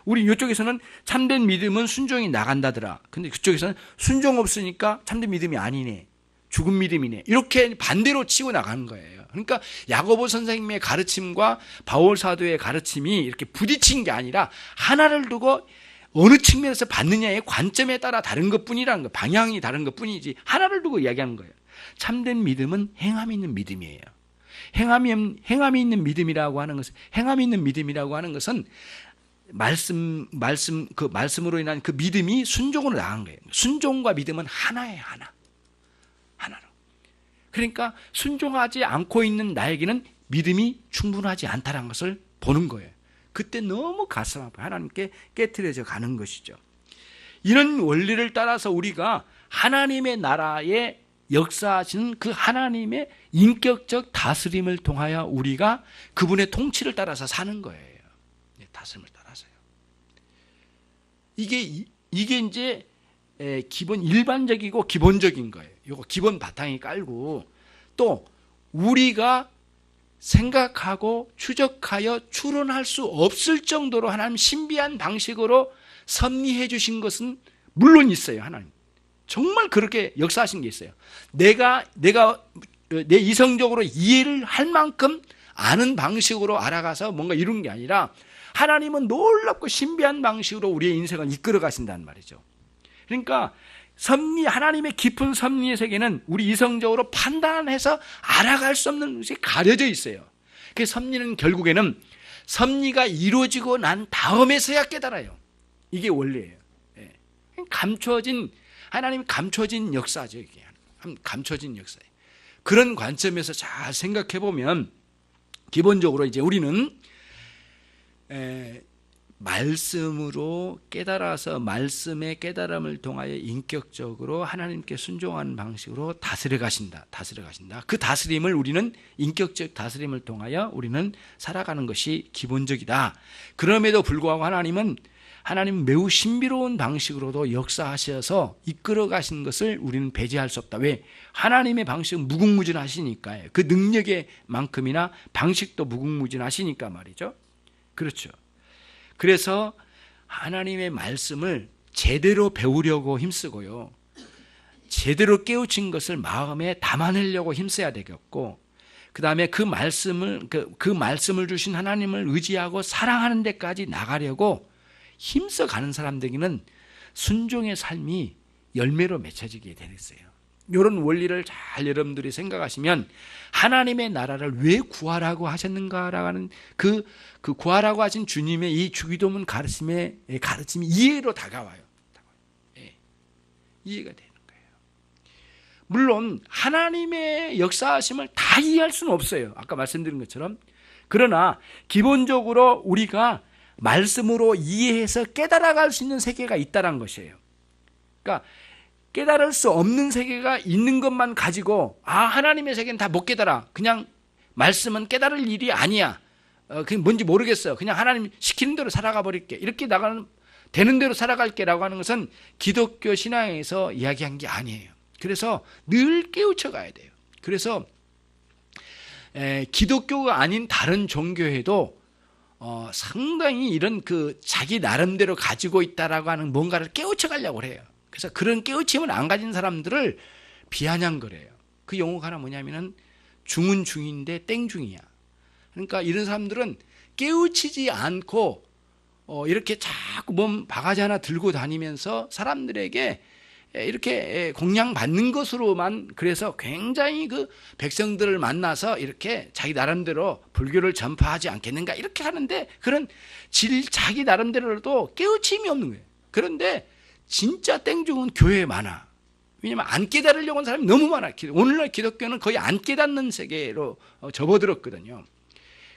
우리 이쪽에서는 참된 믿음은 순종이 나간다더라. 근데 그쪽에서는 순종 없으니까 참된 믿음이 아니네, 죽은 믿음이네, 이렇게 반대로 치고 나가는 거예요. 그러니까 야고보 선생님의 가르침과 바울 사도의 가르침이 이렇게 부딪힌 게 아니라 하나를 두고 어느 측면에서 받느냐의 관점에 따라 다른 것뿐이라는 거, 방향이 다른 것뿐이지 하나를 두고 이야기하는 거예요. 참된 믿음은 행함이 있는 믿음이에요. 행함이 있는 믿음이라고 하는 것은 말씀으로 인한 그 믿음이 순종으로 나간 거예요. 순종과 믿음은 하나예요, 하나로. 그러니까 순종하지 않고 있는 나에게는 믿음이 충분하지 않다는 것을 보는 거예요. 그때 너무 가슴 아파요. 하나님께 깨트려져 가는 것이죠. 이런 원리를 따라서 우리가 하나님의 나라에 역사하시는 그 하나님의 인격적 다스림을 통하여 우리가 그분의 통치를 따라서 사는 거예요. 다스림을 따라서요. 이게 이제 일반적이고 기본적인 거예요. 이거 기본 바탕이 깔고 또 우리가 생각하고 추적하여 추론할 수 없을 정도로 하나님 신비한 방식으로 섭리해 주신 것은 물론 있어요. 하나님 정말 그렇게 역사하신 게 있어요. 내가 내 이성적으로 이해를 할 만큼 아는 방식으로 알아가서 뭔가 이룬 게 아니라 하나님은 놀랍고 신비한 방식으로 우리의 인생을 이끌어 가신다는 말이죠. 그러니까 하나님의 깊은 섭리의 세계는 우리 이성적으로 판단해서 알아갈 수 없는 것이 가려져 있어요. 그 섭리는 결국에는 섭리가 이루어지고 난 다음에서야 깨달아요. 이게 원리예요. 하나님이 감춰진 역사죠. 이게 감춰진 역사예요. 그런 관점에서 잘 생각해 보면 기본적으로 이제 우리는 말씀으로 깨달아서 말씀의 깨달음을 통하여 인격적으로 하나님께 순종하는 방식으로 다스려 가신다. 그 다스림을 우리는 인격적 다스림을 통하여 우리는 살아가는 것이 기본적이다. 그럼에도 불구하고 하나님 매우 신비로운 방식으로도 역사하셔서 이끌어 가신 것을 우리는 배제할 수 없다. 왜? 하나님의 방식은 무궁무진하시니까요. 그 능력의 만큼이나 방식도 무궁무진하시니까 말이죠. 그렇죠. 그래서 하나님의 말씀을 제대로 배우려고 힘쓰고요. 제대로 깨우친 것을 마음에 담아내려고 힘써야 되겠고, 그 다음에 그 말씀을 주신 하나님을 의지하고 사랑하는 데까지 나가려고 힘써 가는 사람들에게는 순종의 삶이 열매로 맺혀지게 되겠어요. 이런 원리를 잘 여러분들이 생각하시면 하나님의 나라를 왜 구하라고 하셨는가라는 그 구하라고 하신 주님의 이 주기도문 가르침이 이해로 다가와요. 이해가 되는 거예요. 물론 하나님의 역사하심을 다 이해할 수는 없어요. 아까 말씀드린 것처럼. 그러나 기본적으로 우리가 말씀으로 이해해서 깨달아갈 수 있는 세계가 있다는 것이에요. 그러니까 깨달을 수 없는 세계가 있는 것만 가지고 하나님의 세계는 다 못 깨달아. 그냥 말씀은 깨달을 일이 아니야. 그게 뭔지 모르겠어. 그냥 하나님 시키는 대로 살아가 버릴게. 이렇게 되는 대로 살아갈게라고 하는 것은 기독교 신앙에서 이야기한 게 아니에요. 그래서 늘 깨우쳐 가야 돼요. 그래서 기독교가 아닌 다른 종교에도 상당히 이런 자기 나름대로 가지고 있다라고 하는 뭔가를 깨우쳐 가려고 해요. 그래서 그런 깨우침을 안 가진 사람들을 비아냥거려요. 그 용어가 하나 뭐냐면은 중은 중인데 땡중이야. 그러니까 이런 사람들은 깨우치지 않고 이렇게 자꾸 몸 바가지 하나 들고 다니면서 사람들에게 이렇게 공양받는 것으로만, 그래서 굉장히 그 백성들을 만나서 이렇게 자기 나름대로 불교를 전파하지 않겠는가 이렇게 하는데, 그런 자기 나름대로도 깨우침이 없는 거예요. 그런데 진짜 땡중은 교회에 많아. 왜냐하면 안 깨달으려고 하는 사람이 너무 많아. 오늘날 기독교는 거의 안 깨닫는 세계로 접어들었거든요.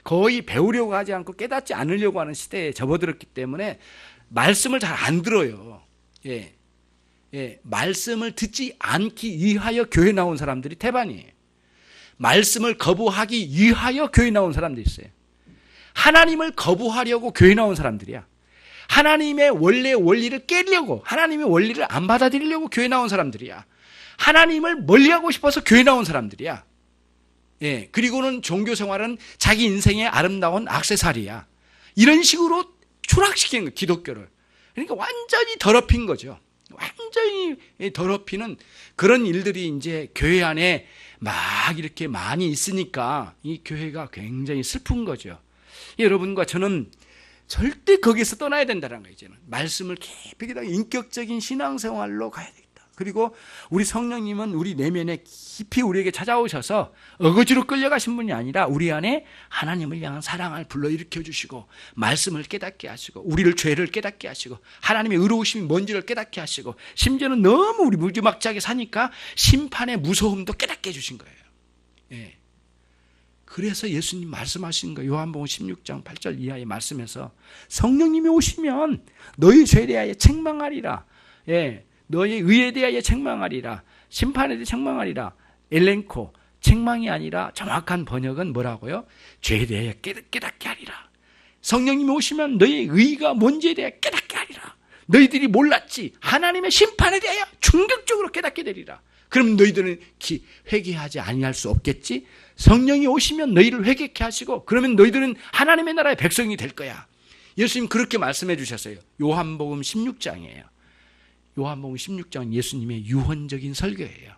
거의 배우려고 하지 않고 깨닫지 않으려고 하는 시대에 접어들었기 때문에 말씀을 잘 안 들어요. 말씀을 듣지 않기 위하여 교회 나온 사람들이 태반이에요. 말씀을 거부하기 위하여 교회 나온 사람들이 있어요. 하나님을 거부하려고 교회 나온 사람들이야. 하나님의 원리를 깨려고, 하나님의 원리를 안 받아들이려고 교회 나온 사람들이야. 하나님을 멀리하고 싶어서 교회 나온 사람들이야. 그리고는 종교 생활은 자기 인생의 아름다운 액세서리야. 이런 식으로 추락시키는 거예요, 기독교를. 그러니까 완전히 더럽힌 거죠. 완전히 더럽히는 그런 일들이 이제 교회 안에 막 이렇게 많이 있으니까 이 교회가 굉장히 슬픈 거죠. 여러분과 저는 절대 거기서 떠나야 된다는 거예요. 이제는 말씀을 깊이 인격적인 신앙생활로 가야 되겠다. 그리고 우리 성령님은 우리 내면에 깊이 우리에게 찾아오셔서 어거지로 끌려가신 분이 아니라 우리 안에 하나님을 향한 사랑을 불러일으켜 주시고 말씀을 깨닫게 하시고 우리를 죄를 깨닫게 하시고 하나님의 의로우심이 뭔지를 깨닫게 하시고 심지어는 너무 우리 무지막지하게 사니까 심판의 무서움도 깨닫게 해주신 거예요. 예. 그래서 예수님 말씀하신 거 요한복음 16장 8절 이하의 말씀에서 성령님이 오시면 너희 죄에 대하여 책망하리라. 예. 너희 의에 대하여 책망하리라. 심판에 대해 책망하리라. 엘렌코 책망이 아니라 정확한 번역은 뭐라고요? 죄에 대하여 깨닫게 하리라. 성령님이 오시면 너희 의가 뭔지에 대하여 깨닫게 하리라. 너희들이 몰랐지 하나님의 심판에 대하여 충격적으로 깨닫게 되리라. 그럼 너희들은 회개하지 아니할 수 없겠지? 성령이 오시면 너희를 회개케 하시고 그러면 너희들은 하나님의 나라의 백성이 될 거야. 예수님 그렇게 말씀해 주셨어요. 요한복음 16장이에요. 요한복음 16장은 예수님의 유언적인 설교예요.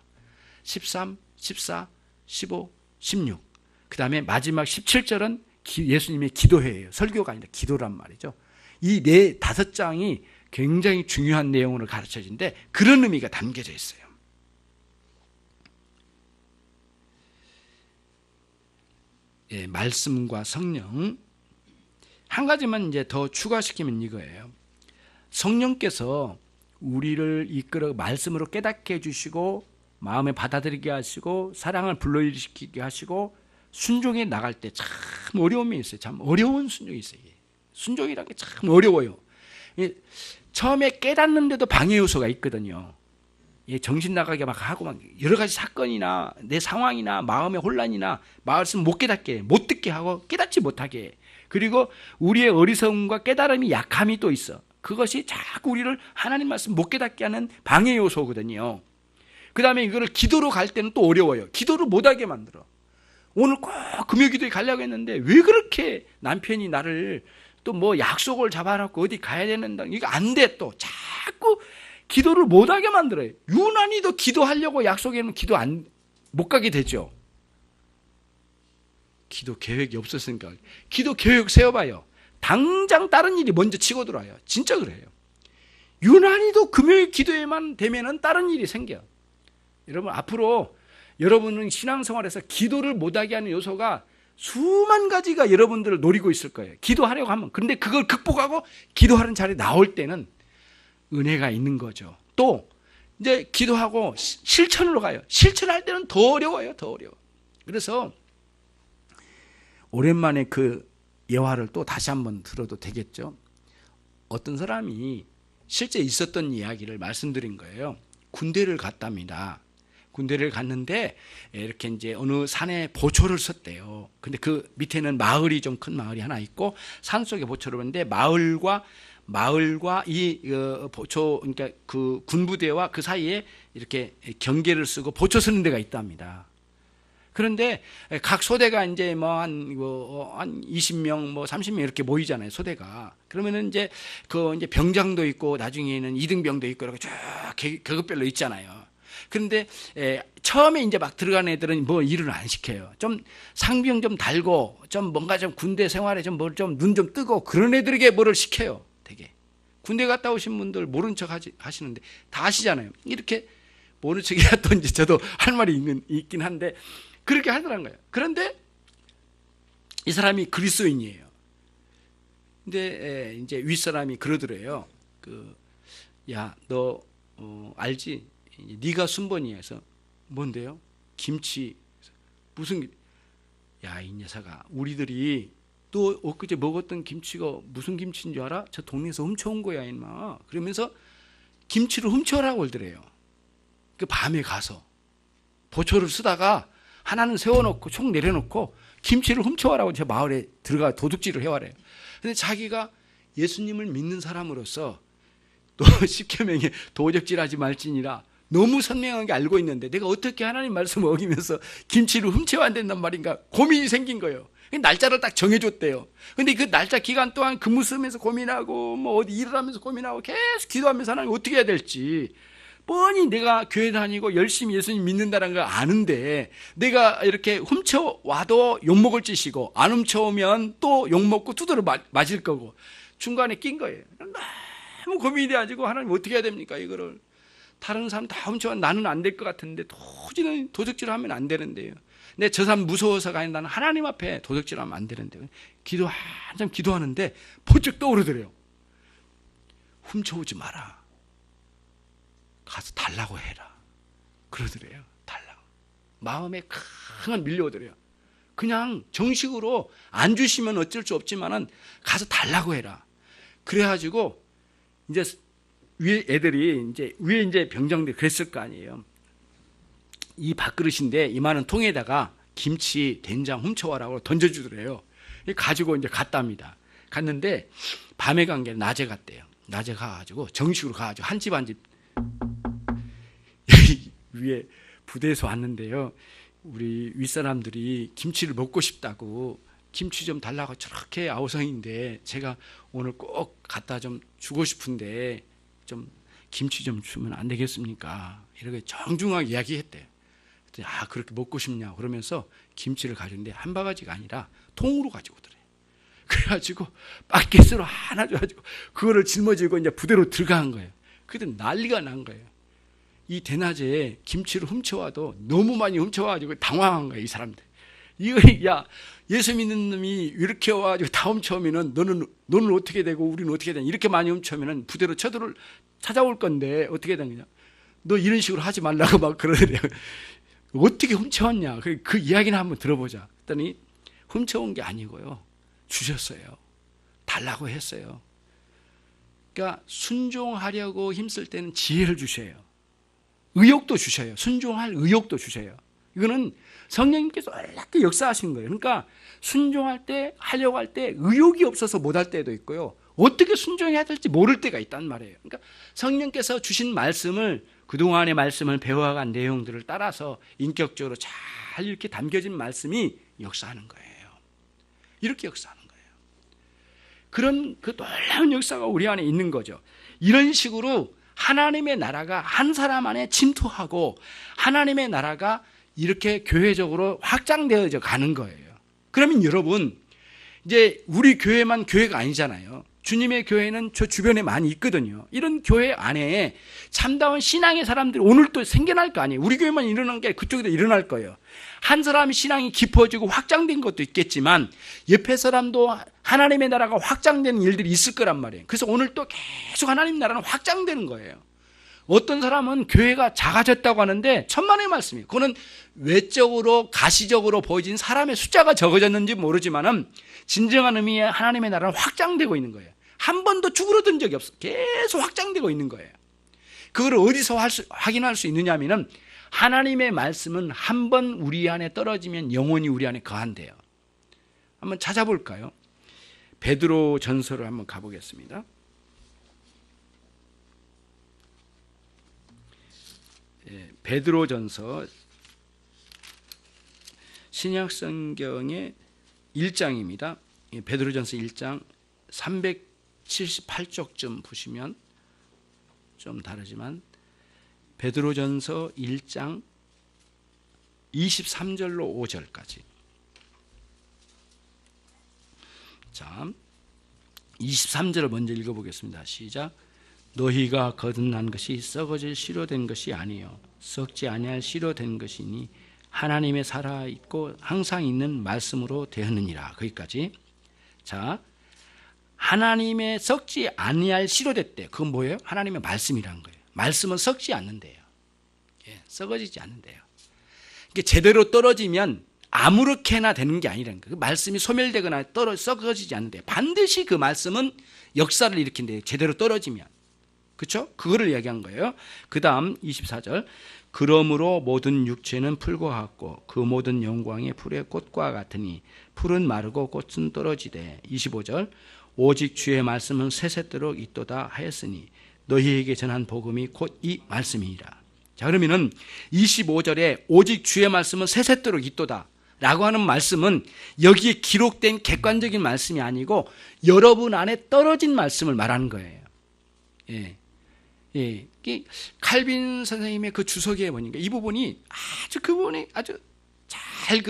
13, 14, 15, 16. 그 다음에 마지막 17절은 예수님의 기도회예요. 설교가 아니라 기도란 말이죠. 이 네 다섯 장이 굉장히 중요한 내용을 가르쳐주는데 그런 의미가 담겨져 있어요. 예, 말씀과 성령. 한 가지만 이제 더 추가시키면 이거예요. 성령께서 우리를 이끌어 말씀으로 깨닫게 해주시고 마음에 받아들이게 하시고 사랑을 불러일으키게 하시고 순종에 나갈 때 참 어려움이 있어요. 참 어려운 순종이 있어요. 순종이라는 게 참 어려워요. 처음에 깨닫는데도 방해 요소가 있거든요. 정신 나가게 막 하고 막 여러 가지 사건이나 내 상황이나 마음의 혼란이나 말씀 못 깨닫게 못 듣게 하고 깨닫지 못하게 해. 그리고 우리의 어리석음과 깨달음이 약함이 또 있어. 그것이 자꾸 우리를 하나님 말씀 못 깨닫게 하는 방해 요소거든요. 그 다음에 이거를 기도로 갈 때는 또 어려워요. 기도를 못하게 만들어. 오늘 꼭 금요기도에 가려고 했는데 왜 그렇게 남편이 나를 또 뭐 약속을 잡아놓고 어디 가야 되는다. 이거 안 돼. 또 자꾸 기도를 못하게 만들어요. 유난히도 기도하려고 약속에는 기도 못 가게 되죠. 기도 계획이 없었으니까. 기도 계획 세워봐요. 당장 다른 일이 먼저 치고 들어와요. 진짜 그래요. 유난히도 금요일 기도에만 되면은 다른 일이 생겨. 여러분 앞으로 여러분은 신앙생활에서 기도를 못하게 하는 요소가 수만 가지가 여러분들을 노리고 있을 거예요. 기도하려고 하면. 그런데 그걸 극복하고 기도하는 자리에 나올 때는 은혜가 있는 거죠. 또 이제 기도하고 실천으로 가요. 실천할 때는 더 어려워요. 더 어려워. 그래서 오랜만에 그 예화를 또 다시 한번 들어도 되겠죠. 어떤 사람이 실제 있었던 이야기를 말씀드린 거예요. 군대를 갔답니다. 군대를 갔는데 이렇게 이제 어느 산에 보초를 섰대요. 근데 그 밑에는 마을이 좀 큰 마을이 하나 있고 산 속에 보초를 했는데 마을과 이 보초 그러니까 그 군부대와 그 사이에 이렇게 경계를 쓰고 보초 서는 데가 있답니다. 그런데 각 소대가 이제 한 20명, 뭐 30명 이렇게 모이잖아요, 소대가. 그러면은 이제 이제 병장도 있고 나중에는 이등병도 있고 이렇게 쭉 계급별로 있잖아요. 그런데 처음에 이제 막 들어간 애들은 뭐 일을 안 시켜요. 좀 상병 좀 달고 좀 뭔가 좀 군대 생활에 좀 뭘 좀 눈 좀 뜨고 그런 애들에게 뭐를 시켜요, 되게. 군대 갔다 오신 분들 모른 척 하시는데 다 아시잖아요. 이렇게 모른 척이야 또 이제 저도 할 말이 있긴 한데 그렇게 하더란 거예요. 그런데 이 사람이 그리스도인이에요. 근데 이제 윗사람이 그러더래요. 야, 너 알지? 네가 순번이야. 해서 뭔데요? 김치. 무슨 야, 이 녀석아. 우리들이 또 엊그제 먹었던 김치가 무슨 김치인 줄 알아? 저 동네에서 훔쳐온 거야, 임마. 그러면서 김치를 훔쳐오라고 그러더래요. 그 밤에 가서 보초를 쓰다가 하나는 세워놓고 총 내려놓고 김치를 훔쳐와라고 제 마을에 들어가 도둑질을 해와래요. 근데 자기가 예수님을 믿는 사람으로서 또 십계명에 도적질하지 말지니라 너무 선명하게 알고 있는데 내가 어떻게 하나님 말씀을 어기면서 김치를 훔쳐와야 된단 말인가 고민이 생긴 거예요. 날짜를 딱 정해줬대요. 근데 그 날짜 기간 동안 근무 쓰면서 고민하고 뭐 어디 일을 하면서 고민하고 계속 기도하면서 하나님 어떻게 해야 될지 뻔히 내가 교회 다니고 열심히 예수님 믿는다는 걸 아는데 내가 이렇게 훔쳐와도 욕먹을 짓이고 안 훔쳐오면 또 욕먹고 두드러 맞을 거고 중간에 낀 거예요. 너무 고민이 돼가지고 하나님 어떻게 해야 됩니까 이거를. 다른 사람 다 훔쳐와 나는 안 될 것 같은데 도저히 도적질을 하면 안 되는데요. 근데 저 사람 무서워서가 아니라 나는 하나님 앞에 도적질을 하면 안 되는데요. 한참 기도하는데 번쩍 떠오르더래요. 훔쳐오지 마라. 가서 달라고 해라. 그러더래요. 달라고. 마음에 큰 밀려오더래요. 그냥 정식으로 안 주시면 어쩔 수 없지만은 가서 달라고 해라. 그래가지고 이제 위에 애들이 위에 병장들이 그랬을 거 아니에요. 이 밥그릇인데 이만한 통에다가 김치, 된장 훔쳐와라고 던져주더래요. 가지고 이제 갔답니다. 갔는데 밤에 간 게 낮에 갔대요. 낮에 가가지고 정식으로 가가지고 한 집 한 집 위에 부대에서 왔는데요. 우리 윗사람들이 김치를 먹고 싶다고 김치 좀 달라고 저렇게 아우성인데 제가 오늘 꼭 갖다 좀 주고 싶은데 좀 김치 좀 주면 안 되겠습니까? 이렇게 정중하게 이야기했대요. 그렇게 먹고 싶냐 그러면서 김치를 가져오는데 한 바가지가 아니라 통으로 가지고 오더래요. 그래가지고 바켓으로 하나 줘가지고 그거를 짊어지고 이제 부대로 들어간 거예요. 그때 난리가 난 거예요. 이 대낮에 김치를 훔쳐와도 너무 많이 훔쳐와가지고 당황한 거예요, 이 사람들. 야, 예수 믿는 놈이 이렇게 와가지고 다 훔쳐오면은 너는 어떻게 되고 우리는 어떻게 되냐. 이렇게 많이 훔쳐오면은 부대로 찾아올 건데 어떻게 되느냐. 너 이런 식으로 하지 말라고 막 그러더래요. 어떻게 훔쳐왔냐. 그 이야기는 한번 들어보자. 그랬더니 훔쳐온 게 아니고요. 주셨어요. 달라고 했어요. 그러니까 순종하려고 힘쓸 때는 지혜를 주셔요. 의욕도 주셔요. 순종할 의욕도 주셔요. 이거는 성령님께서 이렇게 역사하시는 거예요. 그러니까 순종할 때, 하려고 할 때 의욕이 없어서 못할 때도 있고요. 어떻게 순종해야 될지 모를 때가 있단 말이에요. 그러니까 성령께서 주신 말씀을 그동안의 말씀을 배워간 내용들을 따라서 인격적으로 잘 이렇게 담겨진 말씀이 역사하는 거예요. 이렇게 역사하는 거예요. 그런 그 놀라운 역사가 우리 안에 있는 거죠. 이런 식으로 하나님의 나라가 한 사람 안에 침투하고 하나님의 나라가 이렇게 교회적으로 확장되어져 가는 거예요. 그러면 여러분, 이제 우리 교회만 교회가 아니잖아요. 주님의 교회는 저 주변에 많이 있거든요. 이런 교회 안에 참다운 신앙의 사람들이 오늘 또 생겨날 거 아니에요. 우리 교회만 일어난 게 그쪽에도 일어날 거예요. 한 사람의 신앙이 깊어지고 확장된 것도 있겠지만 옆에 사람도 하나님의 나라가 확장되는 일들이 있을 거란 말이에요. 그래서 오늘 또 계속 하나님 나라는 확장되는 거예요. 어떤 사람은 교회가 작아졌다고 하는데 천만의 말씀이에요. 그거는 외적으로 가시적으로 보여진 사람의 숫자가 적어졌는지 모르지만은 진정한 의미의 하나님의 나라는 확장되고 있는 거예요. 한 번도 쭈그러든 적이 없어. 계속 확장되고 있는 거예요. 그걸 어디서 확인할 수 있느냐 하면은 하나님의 말씀은 한 번 우리 안에 떨어지면 영원히 우리 안에 거한대요. 한번 찾아볼까요? 베드로 전서를 한번 가보겠습니다. 베드로 전서 신약 성경의 1장입니다. 베드로 전서 1장 378쪽쯤 보시면 좀 다르지만 베드로 전서 1장 23절로 5절까지. 자, 23절을 먼저 읽어보겠습니다. 시작. 너희가 거듭난 것이 썩어질 씨로 된 것이 아니요 썩지 아니할 씨로 된 것이니 하나님의 살아있고 항상 있는 말씀으로 되었느니라. 거기까지. 자, 하나님의 썩지 아니할 씨로 됐대. 그건 뭐예요? 하나님의 말씀이라는 거예요. 말씀은 썩지 않는데요. 썩어지지 않는데요. 이게 제대로 떨어지면 아무렇게나 되는 게 아니라는 거예요. 그 말씀이 소멸되거나 썩어지지 않는데 반드시 그 말씀은 역사를 일으킨대요. 제대로 떨어지면. 그렇죠? 그거를 이야기한 거예요. 그 다음 24절. 그러므로 모든 육체는 풀과 같고 그 모든 영광이 풀의 꽃과 같으니 풀은 마르고 꽃은 떨어지되. 25절. 오직 주의 말씀은 세세토록 있도다 하였으니 너희에게 전한 복음이 곧 이 말씀이니라. 자, 그러면은 25절에 오직 주의 말씀은 세세토록 있도다 라고 하는 말씀은 여기에 기록된 객관적인 말씀이 아니고 여러분 안에 떨어진 말씀을 말하는 거예요. 예. 예, 칼빈 선생님의 그 주석에 보니까 이 부분이 그 부분이 아주 잘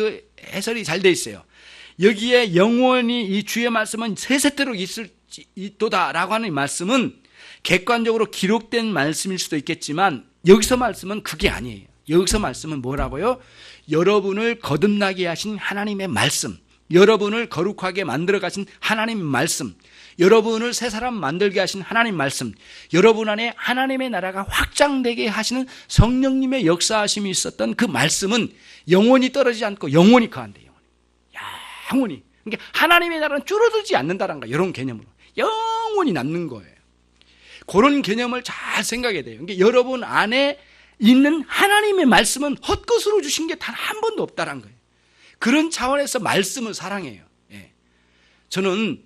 해설이 잘 돼 있어요. 여기에 영원히 이 주의 말씀은 세세토록 있도다라고 하는 이 말씀은 객관적으로 기록된 말씀일 수도 있겠지만 여기서 말씀은 그게 아니에요. 여기서 말씀은 뭐라고요? 여러분을 거듭나게 하신 하나님의 말씀, 여러분을 거룩하게 만들어 가신 하나님의 말씀, 여러분을 새 사람 만들게 하신 하나님 말씀, 여러분 안에 하나님의 나라가 확장되게 하시는 성령님의 역사하심이 있었던 그 말씀은 영원히 떨어지지 않고 영원히 거한대요. 영원히. 그러니까 하나님의 나라는 줄어들지 않는다는 거예요. 이런 개념으로 영원히 남는 거예요. 그런 개념을 잘 생각해야 돼요. 그러니까 여러분 안에 있는 하나님의 말씀은 헛것으로 주신 게 단 한 번도 없다는 거예요. 그런 차원에서 말씀을 사랑해요. 예. 저는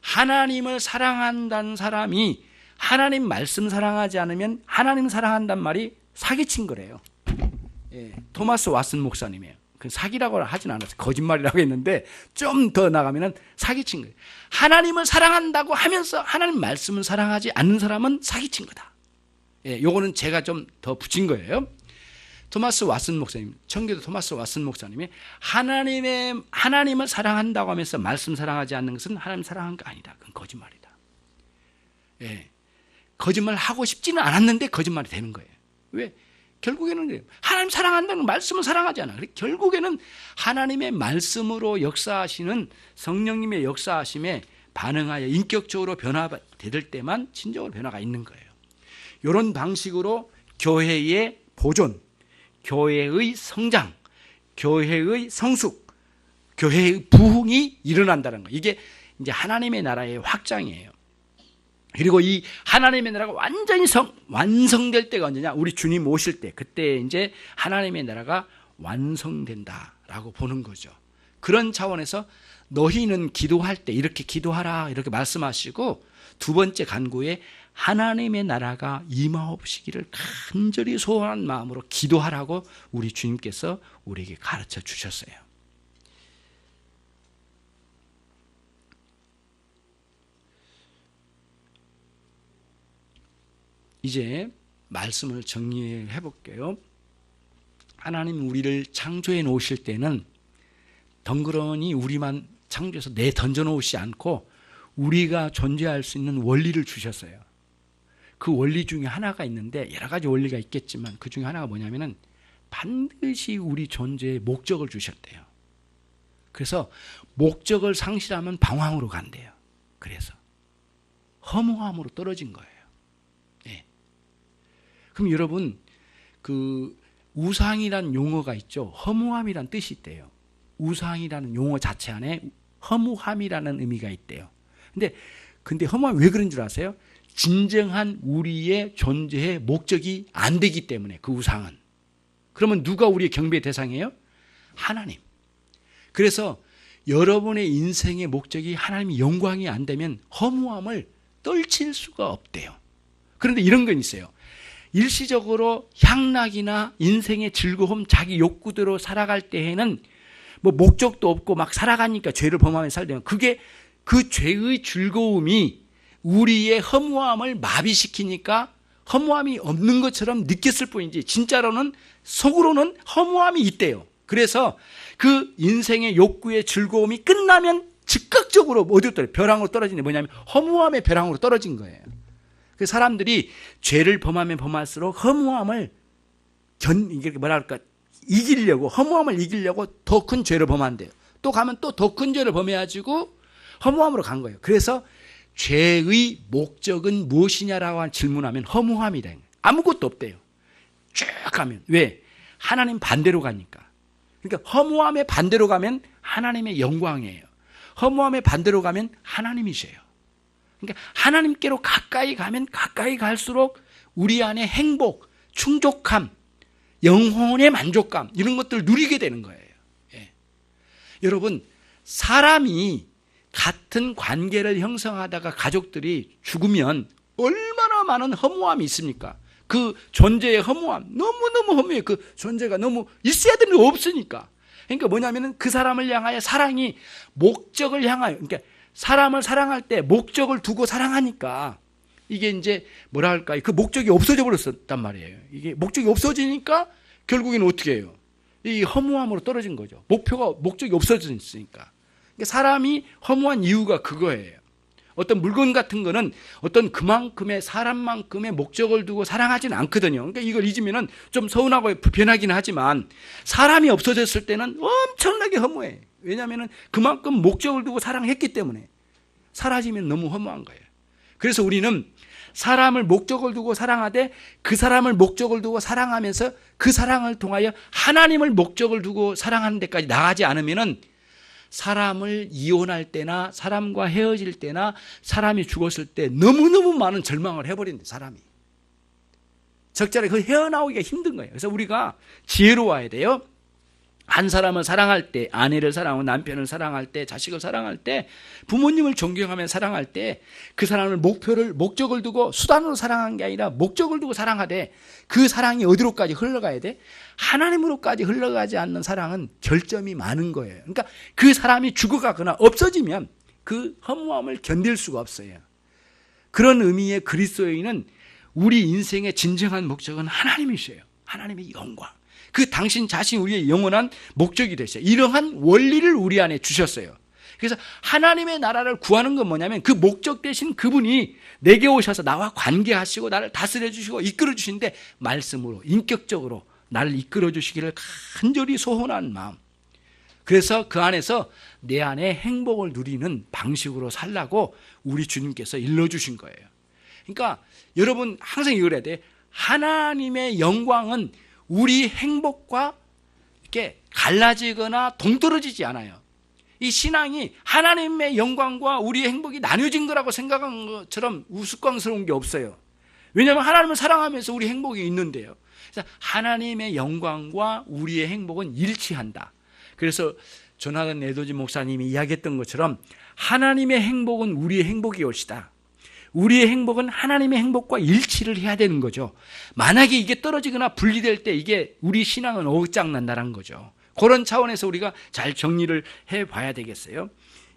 하나님을 사랑한다는 사람이 하나님 말씀 사랑하지 않으면 하나님 사랑한다는 말이 사기친 거래요. 예. 토마스 왓슨 목사님이에요. 그 사기라고 하진 않았어요. 거짓말이라고 했는데 좀 더 나가면 사기친 거예요. 하나님을 사랑한다고 하면서 하나님 말씀을 사랑하지 않는 사람은 사기친 거다. 예, 요거는 제가 좀 더 붙인 거예요. 토마스 왓슨 목사님, 청교도 토마스 왓슨 목사님이 하나님을 사랑한다고 하면서 말씀 사랑하지 않는 것은 하나님 사랑한 거 아니다. 그건 거짓말이다. 예, 거짓말 하고 싶지는 않았는데 거짓말이 되는 거예요. 왜? 결국에는 하나님 사랑한다는 말씀을 사랑하지 않아. 결국에는 하나님의 말씀으로 역사하시는 성령님의 역사하심에 반응하여 인격적으로 변화될 때만 진정으로 변화가 있는 거예요. 이런 방식으로 교회의 보존, 교회의 성장, 교회의 성숙, 교회의 부흥이 일어난다는 거예요. 이게 이제 하나님의 나라의 확장이에요. 그리고 이 하나님의 나라가 완전히 완성될 때가 언제냐? 우리 주님 오실 때, 그때 이제 하나님의 나라가 완성된다라고 보는 거죠. 그런 차원에서 너희는 기도할 때 이렇게 기도하라 이렇게 말씀하시고, 두 번째 간구에 하나님의 나라가 임하옵시기를 간절히 소원한 마음으로 기도하라고 우리 주님께서 우리에게 가르쳐 주셨어요. 이제 말씀을 정리해 볼게요. 하나님 우리를 창조해 놓으실 때는 덩그러니 우리만 창조해서 던져 놓으시지 않고 우리가 존재할 수 있는 원리를 주셨어요. 그 원리 중에 하나가 있는데 여러 가지 원리가 있겠지만 그 중에 하나가 뭐냐면은 반드시 우리 존재의 목적을 주셨대요. 그래서 목적을 상실하면 방황으로 간대요. 그래서 허무함으로 떨어진 거예요. 그럼 여러분, 그 우상이라는 용어가 있죠. 허무함이라는 뜻이 있대요. 우상이라는 용어 자체 안에 허무함이라는 의미가 있대요. 근데 허무함이 왜 그런 줄 아세요? 진정한 우리의 존재의 목적이 안 되기 때문에, 그 우상은. 그러면 누가 우리의 경배의 대상이에요? 하나님. 그래서 여러분의 인생의 목적이 하나님의 영광이 안 되면 허무함을 떨칠 수가 없대요. 그런데 이런 건 있어요. 일시적으로 향락이나 인생의 즐거움, 자기 욕구대로 살아갈 때에는 뭐 목적도 없고 막 살아가니까 죄를 범하면서 살면 그게 그 죄의 즐거움이 우리의 허무함을 마비시키니까 허무함이 없는 것처럼 느꼈을 뿐이지 진짜로는 속으로는 허무함이 있대요. 그래서 그 인생의 욕구의 즐거움이 끝나면 즉각적으로 어디로 떨어져요? 벼랑으로 떨어지는 게 뭐냐면 허무함의 벼랑으로 떨어진 거예요. 그 사람들이 죄를 범하면 범할수록 허무함을 이기려고, 허무함을 이기려고 더 큰 죄를 범한대요. 또 가면 또 더 큰 죄를 범해가지고 허무함으로 간 거예요. 그래서 죄의 목적은 무엇이냐라고 질문하면 허무함이다. 아무것도 없대요. 쭉 가면. 왜? 하나님 반대로 가니까. 그러니까 허무함의 반대로 가면 하나님의 영광이에요. 허무함의 반대로 가면 하나님이세요. 그러니까 하나님께로 가까이 가면 가까이 갈수록 우리 안에 행복, 충족함, 영혼의 만족감 이런 것들을 누리게 되는 거예요. 예. 여러분, 사람이 같은 관계를 형성하다가 가족들이 죽으면 얼마나 많은 허무함이 있습니까? 그 존재의 허무함, 너무너무 허무해요. 그 존재가 너무 있어야 되는 게 없으니까. 그러니까 뭐냐면은 그 사람을 향하여 사랑이 목적을 향하여, 그러니까 사람을 사랑할 때 목적을 두고 사랑하니까 이게 이제 뭐라 할까요? 그 목적이 없어져 버렸단 말이에요. 이게 목적이 없어지니까 결국에는 어떻게 해요? 이 허무함으로 떨어진 거죠. 목적이 없어졌으니까. 그러니까 사람이 허무한 이유가 그거예요. 어떤 물건 같은 거는 어떤 그만큼의 사람만큼의 목적을 두고 사랑하지는 않거든요. 그러니까 이걸 잊으면은 좀 서운하고 불편하긴 하지만 사람이 없어졌을 때는 엄청나게 허무해. 왜냐하면은 그만큼 목적을 두고 사랑했기 때문에 사라지면 너무 허무한 거예요. 그래서 우리는 사람을 목적을 두고 사랑하되 그 사람을 목적을 두고 사랑하면서 그 사랑을 통하여 하나님을 목적을 두고 사랑하는 데까지 나가지 않으면은 사람을 이혼할 때나 사람과 헤어질 때나 사람이 죽었을 때 너무너무 많은 절망을 해버린대, 사람이. 적절하게 그 헤어나오기가 힘든 거예요. 그래서 우리가 지혜로워야 돼요. 한 사람을 사랑할 때, 아내를 사랑하고 남편을 사랑할 때, 자식을 사랑할 때, 부모님을 존경하며 사랑할 때 그 사람을 목적을 두고 수단으로 사랑한 게 아니라 목적을 두고 사랑하되 그 사랑이 어디로까지 흘러가야 돼? 하나님으로까지 흘러가지 않는 사랑은 결점이 많은 거예요. 그러니까 그 사람이 죽어가거나 없어지면 그 허무함을 견딜 수가 없어요. 그런 의미의 그리스도인은 우리 인생의 진정한 목적은 하나님이셔요. 하나님의 영광. 그 당신 자신 우리의 영원한 목적이 되셔요. 이러한 원리를 우리 안에 주셨어요. 그래서 하나님의 나라를 구하는 건 뭐냐면 그 목적 대신 그분이 내게 오셔서 나와 관계하시고 나를 다스려 주시고 이끌어 주시는데 말씀으로 인격적으로 나를 이끌어 주시기를 간절히 소원한 마음. 그래서 그 안에서 내 안에 행복을 누리는 방식으로 살라고 우리 주님께서 일러주신 거예요. 그러니까 여러분 항상 이걸 해야 돼. 하나님의 영광은 우리 행복과 이렇게 갈라지거나 동떨어지지 않아요. 이 신앙이 하나님의 영광과 우리의 행복이 나뉘어진 거라고 생각한 것처럼 우스꽝스러운 게 없어요. 왜냐하면 하나님을 사랑하면서 우리 행복이 있는데요. 그래서 하나님의 영광과 우리의 행복은 일치한다. 그래서 조나단 에드워즈 목사님이 이야기했던 것처럼 하나님의 행복은 우리의 행복이 올시다. 우리의 행복은 하나님의 행복과 일치를 해야 되는 거죠. 만약에 이게 떨어지거나 분리될 때 이게 우리 신앙은 어긋장난다는 거죠. 그런 차원에서 우리가 잘 정리를 해봐야 되겠어요.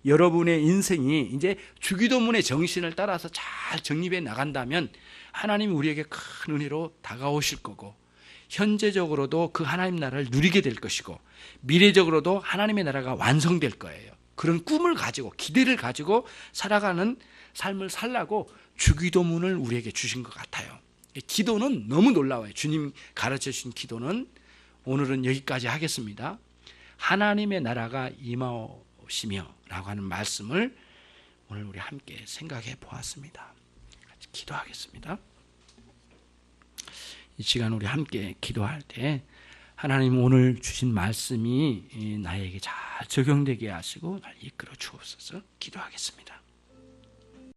여러분의 인생이 이제 주기도문의 정신을 따라서 잘 정립해 나간다면 하나님이 우리에게 큰 은혜로 다가오실 거고 현재적으로도 그 하나님 나라를 누리게 될 것이고 미래적으로도 하나님의 나라가 완성될 거예요. 그런 꿈을 가지고 기대를 가지고 살아가는 삶을 살라고 주기도문을 우리에게 주신 것 같아요. 기도는 너무 놀라워요. 주님 가르쳐 주신 기도는. 오늘은 여기까지 하겠습니다. 하나님의 나라가 임하오시며 라고 하는 말씀을 오늘 우리 함께 생각해 보았습니다. 같이 기도하겠습니다. 이 시간 우리 함께 기도할 때 하나님 오늘 주신 말씀이 나에게 잘 적용되게 하시고 날 이끌어 주옵소서. 기도하겠습니다.